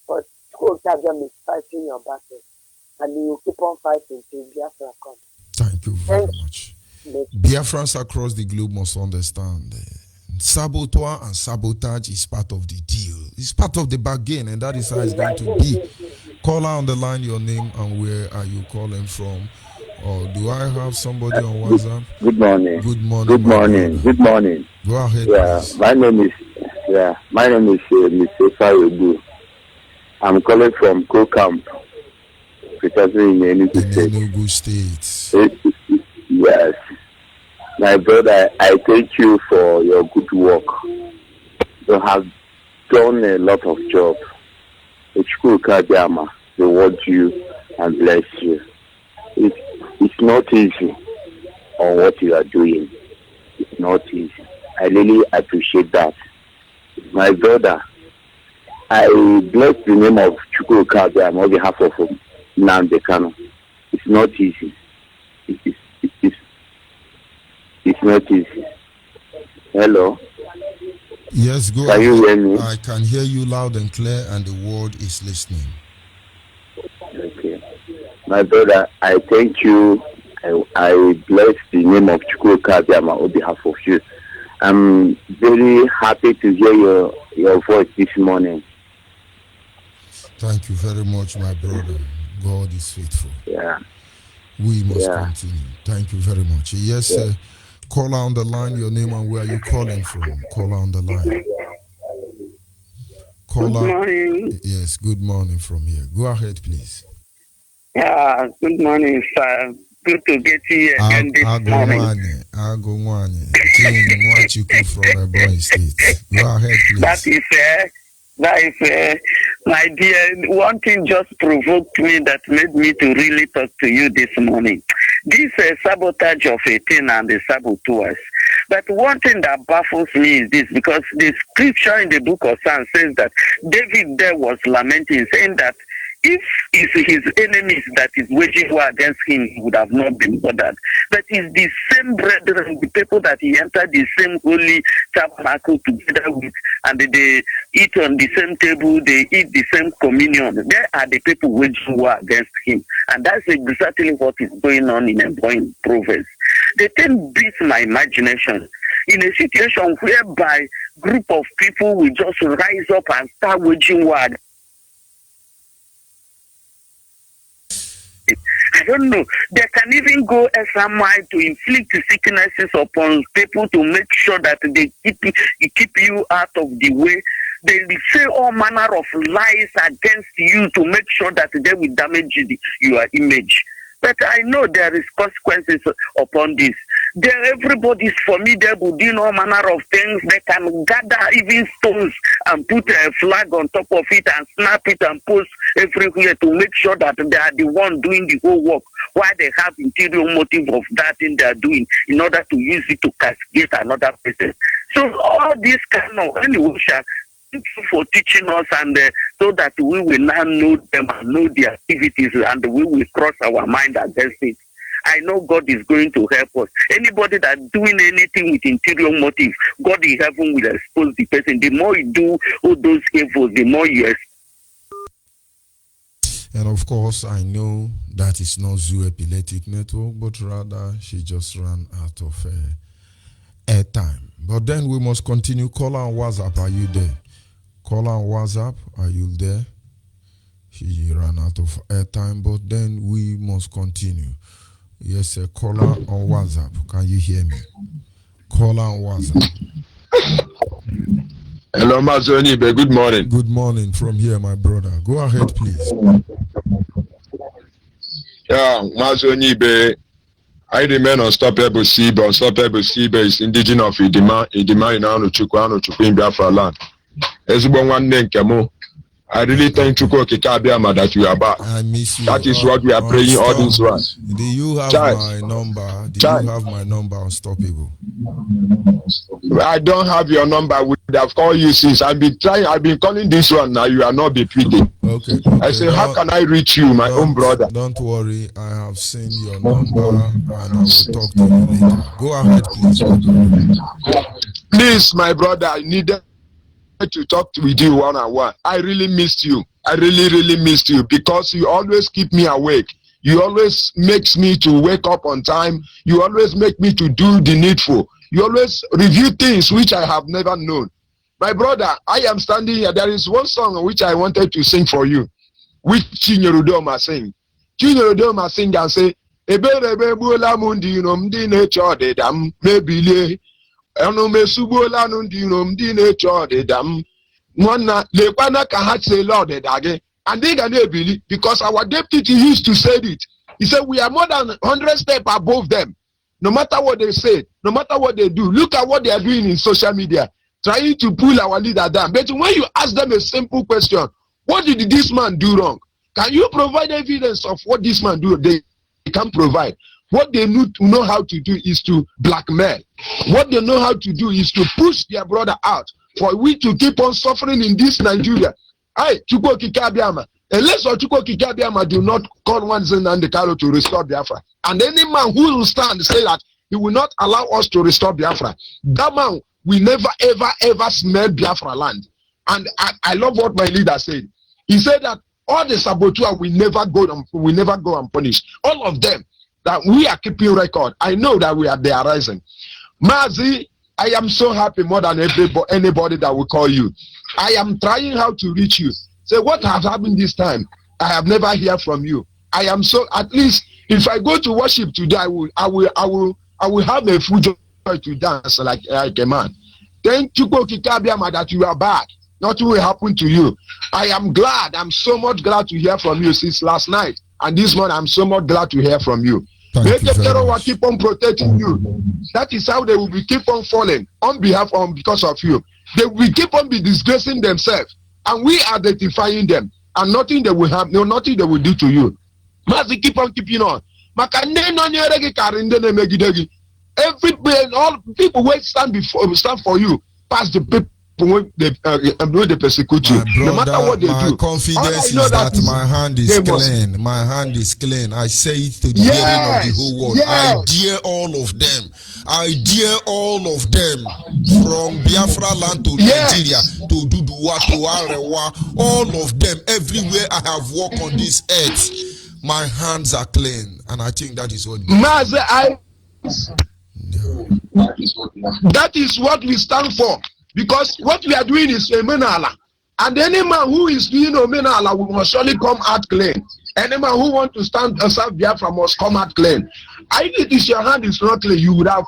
[SPEAKER 6] But Kajam is fighting your battle, and you will keep on fighting till Biafra comes.
[SPEAKER 3] Thank you very much. Biafrans across the globe must understand saboteur and sabotage is part of the deal. It's part of the bargain, and that is how it's going to be. Caller on the line, your name and where are you calling from? Or do I have somebody on WhatsApp?
[SPEAKER 5] Good morning.
[SPEAKER 3] Good morning.
[SPEAKER 5] Good morning. Good morning.
[SPEAKER 3] Go ahead, please.
[SPEAKER 5] My name is Mr. Fayogu. I'm calling from Co-Camp, precisely in Enugu State. Yes. My brother, I thank you for your good work. You have done a lot of job. Kajama, reward you and bless you. It's not easy on what you are doing. It's not easy. I really appreciate that. My brother, I bless the name of Chukwu Kajama on behalf of Nnamdi Kanu. It's not easy. It's not easy. Hello?
[SPEAKER 3] Yes, go
[SPEAKER 5] Can
[SPEAKER 3] ahead.
[SPEAKER 5] you hear me?
[SPEAKER 3] I can hear you loud and clear, and the world is listening.
[SPEAKER 5] Okay. My brother, I thank you. I bless the name of Chukwu Kajama on behalf of you. I'm very happy to hear your voice this morning.
[SPEAKER 3] Thank you very much, my brother. God is faithful.
[SPEAKER 5] Yeah.
[SPEAKER 3] We must continue. Thank you very much. Yes, caller on the line, your name and where are you calling from? Caller on the line. Caller.
[SPEAKER 7] Good morning.
[SPEAKER 3] Yes, good morning from here. Go ahead, please.
[SPEAKER 7] Yeah, good morning, sir. Good to get you again this morning.
[SPEAKER 3] Agongwanye. Chin from Ebonyi State. Go ahead, please.
[SPEAKER 7] That is my dear, one thing just provoked me that made me to really talk to you this morning. This sabotage of a thing and the saboteurs. But one thing that baffles me is this, because the scripture in the book of Psalms says that David there was lamenting, saying that if it's his enemies that is waging war against him, he would have not been bothered. But it's the same brethren, the people that he entered the same holy tabernacle together with, and they eat on the same table, they eat the same communion. They are the people waging war against him. And that's exactly what is going on in Ebonyi province. The thing beats my imagination. In a situation whereby group of people will just rise up and start waging war. I don't know. They can even go extra mile to inflict sicknesses upon people to make sure that they keep you out of the way. They will say all manner of lies against you to make sure that they will damage your image. But I know there is consequences upon this. There, everybody's formidable, doing all manner of things. They can gather even stones and put a flag on top of it and snap it and post everywhere to make sure that they are the one doing the whole work, while they have interior motive of that thing they are doing in order to use it to castigate another person. So all this kind of anyway, thank you for teaching us, and so that we will now know them and know their activities, and we will cross our mind against it. I know God is going to help us. Anybody that's doing anything with interior motive, God in heaven will expose the person. The more you do all those evils, the more you expose.
[SPEAKER 3] And of course, I know that is not Zoo Epileptic Network, but rather she just ran out of airtime. But then we must continue. Caller on WhatsApp, are you there? Caller on WhatsApp, are you there? She ran out of airtime, but then we must continue. Yes, sir. Caller on WhatsApp, can you hear me? Caller on WhatsApp.
[SPEAKER 8] Hello, Master Onyibe. Good morning.
[SPEAKER 3] Good morning from here, my brother. Go ahead, please.
[SPEAKER 8] Yeah, Master Onyibe. I remain unstoppable Sibe. Unstoppable Sibe is indigenous of Idima in Anuchukwu in Biafra land. Ezigbo nwanne nke mụ. I really thank Chukwu Okike Abiama that you are back.
[SPEAKER 3] I miss you.
[SPEAKER 8] That is what we are praying all this while.
[SPEAKER 3] Do you have my number? Do you have my number, Unstoppable?
[SPEAKER 8] I don't have your number. I would have called you since I've been calling this one now. You are not be picking.
[SPEAKER 3] Okay.
[SPEAKER 8] I say, how can I reach you, my own brother?
[SPEAKER 3] Don't worry. I have seen your number and I will talk to you later. Go ahead, please.
[SPEAKER 8] Please, my brother, I needed to talk with you one-on-one. I really missed you. I really missed you because you always keep me awake. You always makes me to wake up on time. You always make me to do the needful. You always review things which I have never known. My brother, I am standing here. There is one song which I wanted to sing for you, which Chinyerudoma sing. Chinyerudoma sing and say, Eberebe buola mundi ndi nature de dam mebile. Enu mesubuola ndi ndi nature de dam. Mwana lekwana ka ha say Lord de dage. And they can believe because our deputy used to say it. He said we are more than 100 steps above them. No matter what they say, no matter what they do, look at what they are doing in social media, trying to pull our leader down. But when you ask them a simple question, what did this man do wrong? Can you provide evidence of what this man do? They can provide. What they know how to do is to blackmail. What they know how to do is to push their brother out for we to keep on suffering in this Nigeria. Hey, Chukwu Okike Abiama. Unless Chukwu Okike Abiama do not call one Zen and the Kalo to restore Biafra. And any man who will stand and say that he will not allow us to restore Biafra, that man will never, ever smell Biafra land. And I love what my leader said. He said that all the saboteurs will never go unpunished. All of them that we are keeping record. I know that they are rising. Mazi, I am so happy more than anybody that will call you. I am trying how to reach you. Say what has happened this time? I have never heard from you. I am so, at least if I go to worship today, I will have a full joy to dance like a man. Thank you, Kikabiama, that you are back. Nothing will happen to you. I am glad. I'm so much glad to hear from you since last night. And this morning, I'm so much glad to hear from you. Make the terror will keep on protecting you. That is how they will keep on falling because of you. They will keep on be disgracing themselves. And we are identifying them. And nothing they will have, nothing they will do to you. Must keep on keeping on. All people will stand for you, past the people when they persecute you.
[SPEAKER 3] Brother,
[SPEAKER 8] no matter what they do.
[SPEAKER 3] My confidence is that my hand is clean. My hand is clean. I say it to the hearing of the whole world.
[SPEAKER 8] Yes.
[SPEAKER 3] I dare all of them. I dare all of them from Biafra land to Nigeria to Duduwa to Arewa. All of them, everywhere I have walked on this earth, my hands are clean. And I think that is what
[SPEAKER 8] that is what we stand for. Because what we are doing is a menala. And any man who is doing a menala must surely come out clean. Any man who wants to stand and serve Biafra must come out clean. I think if your hand is not clean, you would have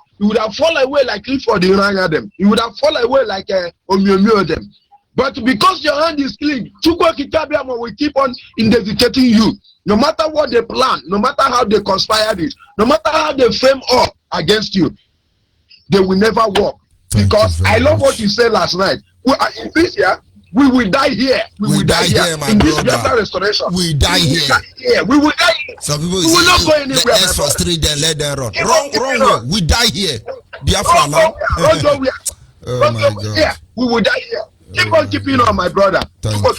[SPEAKER 8] fallen away like Clifford the Ranga them. You would have fallen away like Omyomyo them. But because your hand is clean, Chukwu Kitabiama will keep on indicating you. No matter what they plan, no matter how they conspired it, no matter how they frame up against you, they will never work. Because I love what you said last night. This year, we will die here. We will die here, my in this Biafra restoration.
[SPEAKER 3] We die here.
[SPEAKER 8] We will die here.
[SPEAKER 3] Some people
[SPEAKER 8] we will not go anywhere.
[SPEAKER 3] Let's frustrate them, let them run. Wrong. We die here. Biafra now.
[SPEAKER 8] Oh
[SPEAKER 3] my God.
[SPEAKER 8] Yeah, we will die here. Keep on keeping on, my brother.
[SPEAKER 3] Thank you.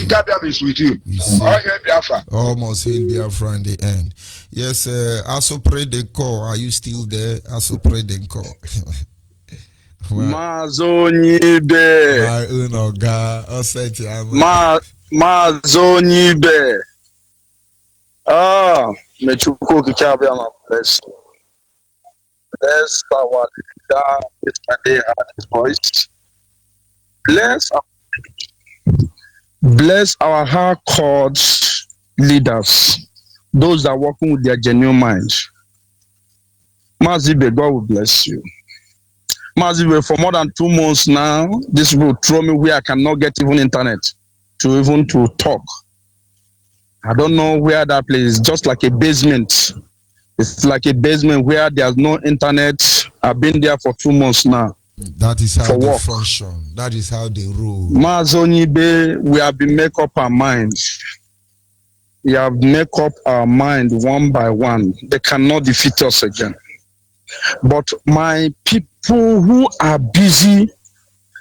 [SPEAKER 8] Is with you.
[SPEAKER 3] Almost in Biafra in the end. Yes, Asopre the call. Are you still there? Asopre the call.
[SPEAKER 9] Onyibe.
[SPEAKER 3] My own guy.
[SPEAKER 9] Onyibe. May Chukwu Okike Abiama bless you. Bless our leader, this Monday had his voice. Bless our hard court leaders, those that are working with their genuine minds. Mazibe, God will bless you.
[SPEAKER 10] Massive for more than 2 months now. This will throw me where I cannot get even internet to talk. I don't know where that place is. Just like a basement. It's like a basement where there's no internet. I've been there for 2 months now.
[SPEAKER 3] That is how they function. That is how they rule.
[SPEAKER 10] Onyibe, we have been make up our minds. We have make up our mind one by one. They cannot defeat us again. But my people who are busy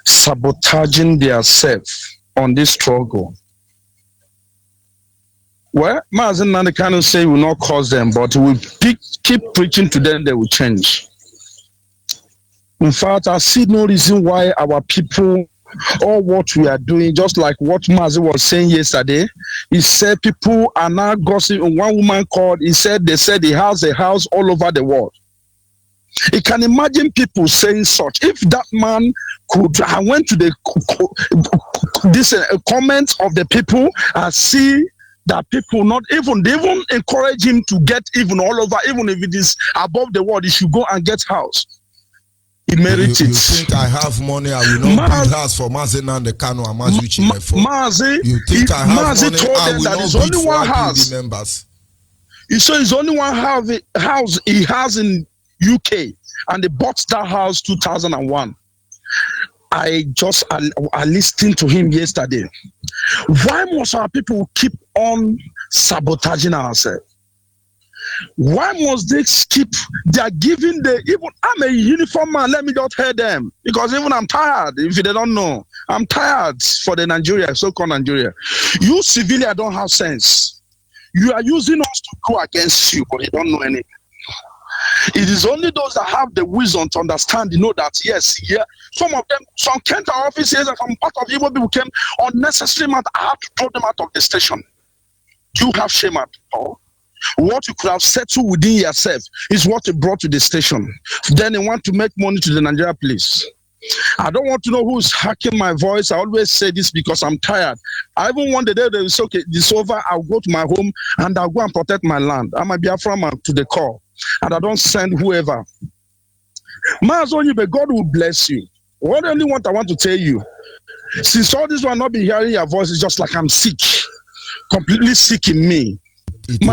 [SPEAKER 10] sabotaging themselves on this struggle, well, Mazen Nandekano say will not cause them, but we keep preaching to them, they will change. In fact, I see no reason why our people or what we are doing, just like what Mazi was saying yesterday, he said people are now gossiping. One woman called, they said he has a house all over the world. You can imagine people saying such. If that man could, I went to the comments of the people, I see that people they even encourage him to get even all over, even if it is above the world, he should go and get house. He merits it.
[SPEAKER 3] You think I have money, I will not build house for Mazen and the Kano and Mazuchi for.
[SPEAKER 10] You think I have money, I will not build for
[SPEAKER 3] IPD members.
[SPEAKER 10] He said it's only one house he has in UK, and they bought that house 2001. I listened to him yesterday. Why must our people keep on sabotaging ourselves? Why must they they are giving I'm a uniform man, let me not hear them. Because even I'm tired, if they don't know. I'm tired for the Nigeria, so-called Nigeria. You civilians don't have sense. You are using us to go against you, but you don't know anything. It is only those that have the wisdom to understand, that yes, some of them, some came to our offices and some part of Igbo people came unnecessary matter. I have to throw them out of the station. Do you have shame at all? What you could have settled within yourself is what you brought to the station. Then you want to make money to the Nigeria police. I don't want to know who's hacking my voice. I always say this because I'm tired. I even want the day they say, okay, this over, I'll go to my home and I'll go and protect my land. I'm a Biafra man to the core. And I don't send whoever. Onyibe, God will bless you. What only what I want to tell you, since all this will not be hearing your voice, it's just like I'm sick, completely sick in me.
[SPEAKER 3] It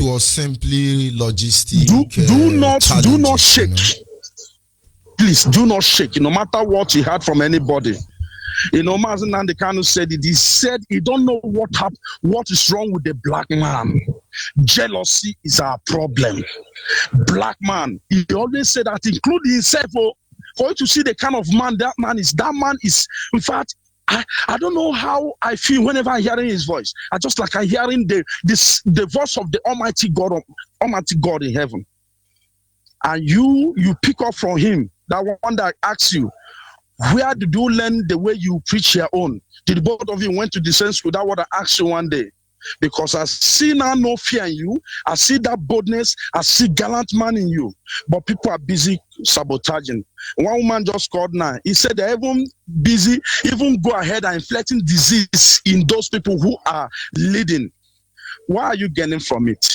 [SPEAKER 3] was simply logistic.
[SPEAKER 10] Do not shake. Please do not shake. No matter what you heard from anybody. Mazen Nandekano said it. He said he don't know what is wrong with the black man. Jealousy is our problem. Black man. He always said that, including himself. For you to see the kind of man that man is. In fact, I don't know how I feel whenever I'm hearing his voice. I just like I'm hearing the voice of the Almighty God in heaven. And you pick up from him, that one that asks you, where did you learn the way you preach your own? Did both of you went to the same school? That what I asked you one day. Because I see now no fear in you. I see that boldness. I see gallant man in you. But people are busy sabotaging. One woman just called now. He said they're even busy, even go ahead and inflicting disease in those people who are leading. Why are you getting from it?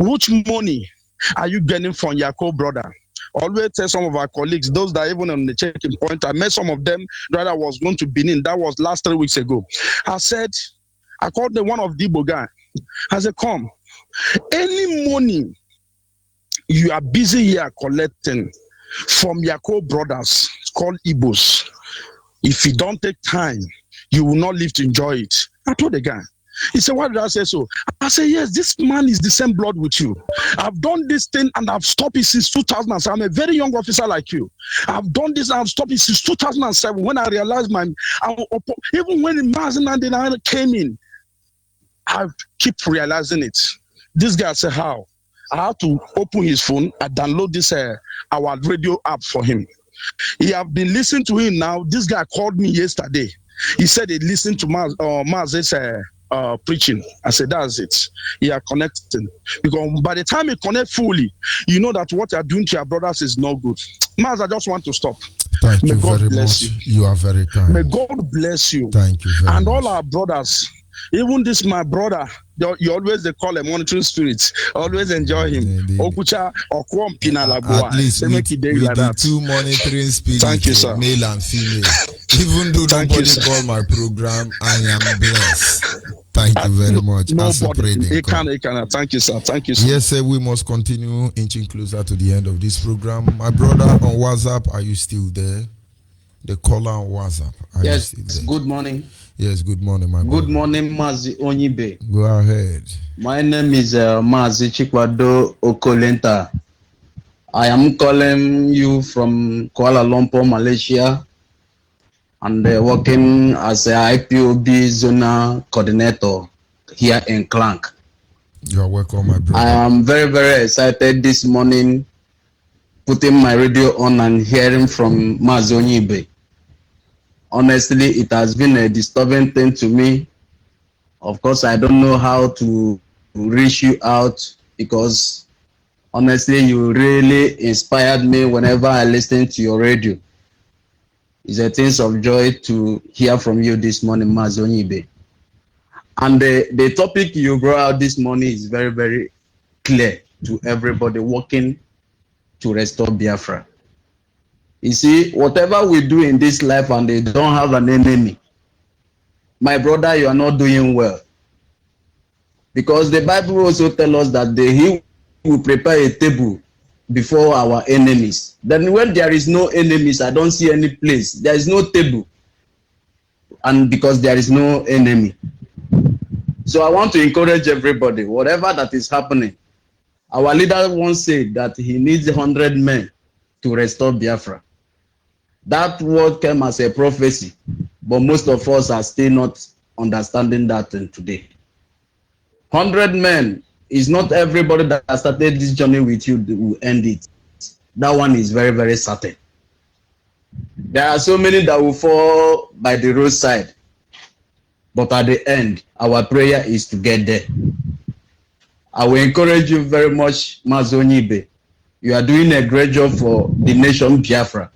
[SPEAKER 10] Which money are you getting from your co-brother? Always tell some of our colleagues, those that even on the checking point, I met some of them that I was going to Benin. That was last 3 weeks ago. I called one of the Igbo guy. I said, come, any money you are busy here collecting from your co-brothers, called Igbos, if you don't take time, you will not live to enjoy it. I told the guy. He said, why did I say so? I said, yes, this man is the same blood with you. I've done this thing and I've stopped it since 2007. I'm a very young officer like you. I've done this and I've stopped it since 2007 when I realized even when Mazen and I came in, I keep realizing it. This guy said, how? I had to open his phone. I download this our radio app for him. He have been listening to him now. This guy called me yesterday. He said he listened to Maz's preaching. I said, that's it. He are connecting. Because by the time you connect fully, you know that what you are doing to your brothers is not good. Maz, I just want to stop.
[SPEAKER 3] Thank you very much. You are very kind.
[SPEAKER 10] May God bless you.
[SPEAKER 3] Thank you very much.
[SPEAKER 10] And all our brothers, even this my brother, you always they call a monitoring spirit. Always enjoy him. Okucha Okwom Pinalabua.
[SPEAKER 3] At least with the two monitoring spirits,
[SPEAKER 10] thank you, sir.
[SPEAKER 3] Male and female. Even though nobody call my program, I am blessed. Thank you very much.
[SPEAKER 10] Thank you, sir. Thank you, sir.
[SPEAKER 3] Yes, sir. We must continue inching closer to the end of this program. My brother on WhatsApp, are you still there? The caller on WhatsApp.
[SPEAKER 11] Yes. Good morning.
[SPEAKER 3] Yes. Good morning, my brother.
[SPEAKER 11] Good morning, Mazi Onyibe.
[SPEAKER 3] Go ahead.
[SPEAKER 11] My name is Mazi Chikwado Okolenta. I am calling you from Kuala Lumpur, Malaysia, and working as a IPOB zonal coordinator here in Klank.
[SPEAKER 3] You are welcome, my brother.
[SPEAKER 11] I am very, very excited this morning, putting my radio on and hearing from Mazi Onyibe. Honestly, it has been a disturbing thing to me. Of course, I don't know how to reach you out because honestly, you really inspired me whenever I listen to your radio. It's a thing of joy to hear from you this morning, Mazi Onyibe. And the topic you brought out this morning is very, very clear to everybody working to restore Biafra. You see, whatever we do in this life and they don't have an enemy, my brother, you are not doing well. Because the Bible also tells us that he will prepare a table before our enemies. Then when there is no enemies, I don't see any place. There is no table. And because there is no enemy. So I want to encourage everybody, whatever that is happening. Our leader once said that he needs 100 men to restore Biafra. That word came as a prophecy, but most of us are still not understanding that today. 100 men is not everybody that started this journey with you will end it. That one is very, very certain. There are so many that will fall by the roadside. But at the end, our prayer is to get there. I will encourage you very much, Mazi Onyibe. You are doing a great job for the nation Biafra.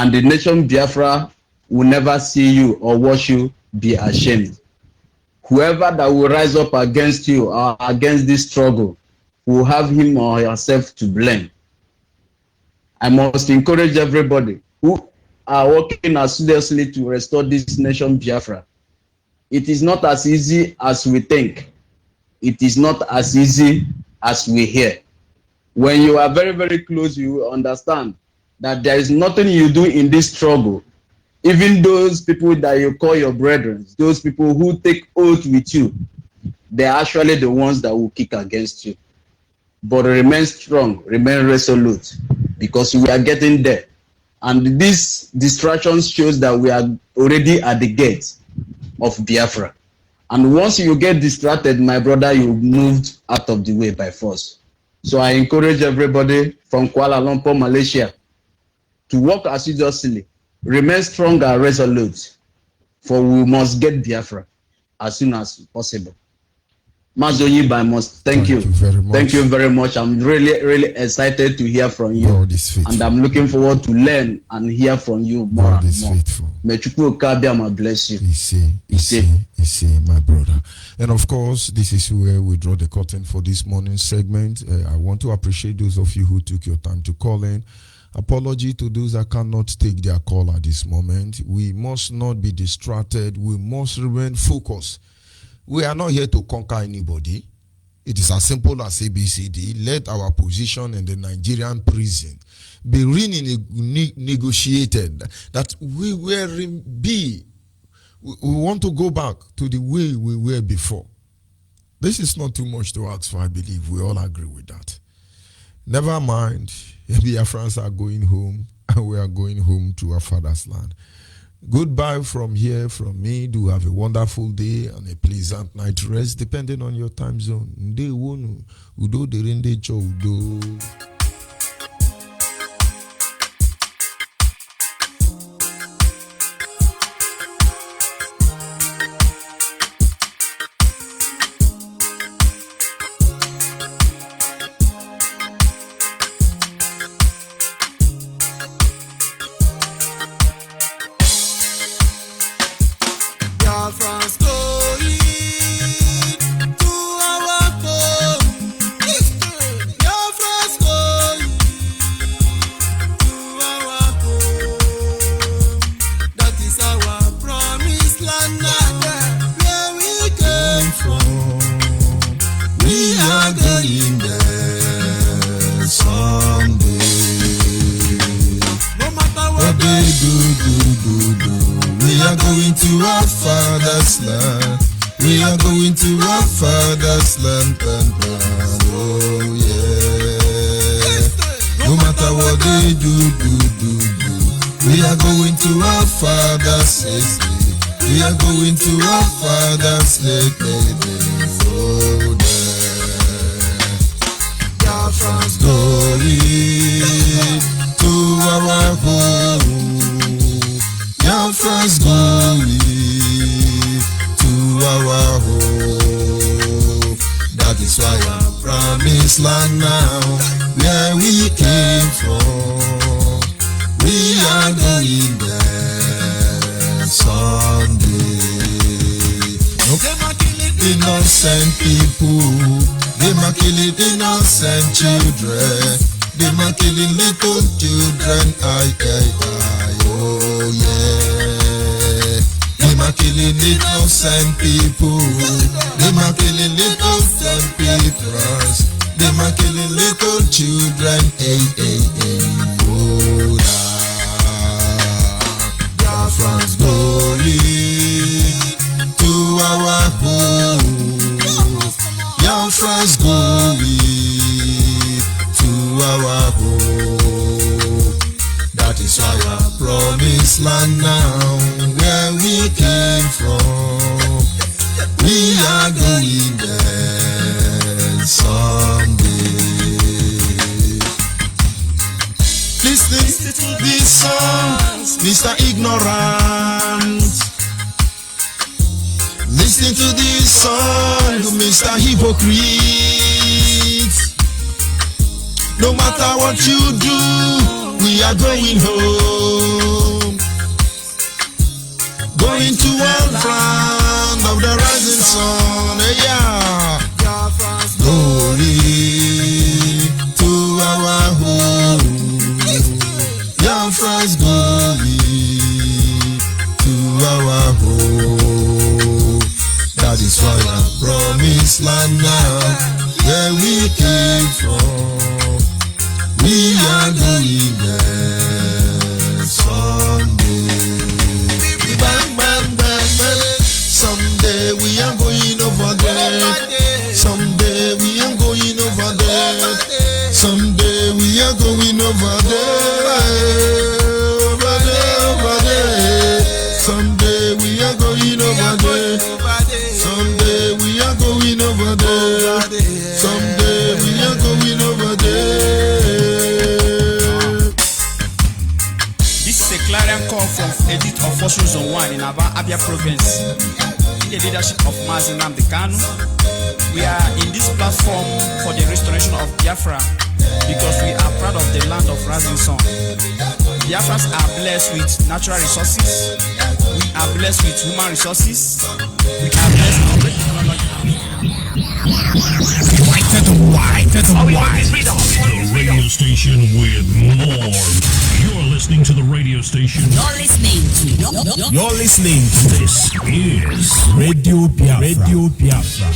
[SPEAKER 11] And the nation Biafra will never see you or watch you be ashamed. Whoever that will rise up against you or against this struggle will have him or herself to blame. I must encourage everybody who are working assiduously to restore this nation Biafra. It is not as easy as we think. It is not as easy as we hear. When you are very, very close, you will understand that there is nothing you do in this struggle. Even those people that you call your brethren, those people who take oath with you, they are actually the ones that will kick against you. But remain strong, remain resolute, because we are getting there. And this distraction shows that we are already at the gate of Biafra. And once you get distracted, my brother, you moved out of the way by force. So I encourage everybody from Kuala Lumpur, Malaysia, to work assiduously, remain strong and resolute, for we must get Biafra as soon as possible. Mazi Onyibe, I must thank you. Thank you very much. I'm really, really excited to hear from you. And I'm looking forward to learn and hear from you more
[SPEAKER 3] God
[SPEAKER 11] and
[SPEAKER 3] is
[SPEAKER 11] more.
[SPEAKER 3] faithful.
[SPEAKER 11] May Chukwu Okabia bless you.
[SPEAKER 3] You see, my brother. And of course, this is where we draw the curtain for this morning's segment. I want to appreciate those of you who took your time to call in. Apology to those that cannot take their call at this moment. We must not be distracted. We must remain focused. We are not here to conquer anybody. It is as simple as ABCD. Let our position in the Nigerian prison be renegotiated. That we want to go back to the way we were before. This is not too much to ask for, I believe. We all agree with that. Never mind. Biafrans are going home, and we are going home to our father's land. Goodbye from here, from me. Do have a wonderful day and a pleasant night rest, depending on your time zone. Udo derende cho udo.
[SPEAKER 12] Biafrans going to
[SPEAKER 3] land now, where we came from. We are going there someday. No matter what they do, we are going to our father's land. We are going to our father's land, oh yeah. No matter what they do, we are going to our father's land. We are going to our father's land, oh there. Biafra's going to our home. Biafra's going to our home. That is why I'm promised land now, where we came from. We are going there someday. Okay, ma kill it innocent people. They ma killing innocent children. They ma killing little children. Oh yeah. They ma killing innocent people. They ma killing innocent people. They ma killing little children. Oh Biafra's going to our home. Biafra's going to our home. That is our promised land now, where we came from. We are going there someday. Listen to these songs, Mr. Ignorant. Listen to this song, Mr. Hypocrite. No matter what you do, we are going home. Going to our land of the rising sun, yeah. Glory to our home. Biafra's going to our home. That is why I promised land now, where we came from. We are going there someday. Bang, bang, bang, bang. Someday we are going over there. Someday we are going over there. Someday we are going over there. Over there, over there. Someday we are going over there. Someday we are going over there. Someday we are going over there.
[SPEAKER 12] This is a clarion call from Edith of Fortune Zone 1 in Abia Province, in the leadership of Mazi Nnamdi Kanu. We are in this platform for the restoration of Biafra because we are proud of the land of rising sun. Biafrans are blessed with natural resources. We are blessed with human resources. We are blessed with
[SPEAKER 13] the radio station with more. You're listening to the radio station. You're listening to this is Radio Biafra. Radio Biafra.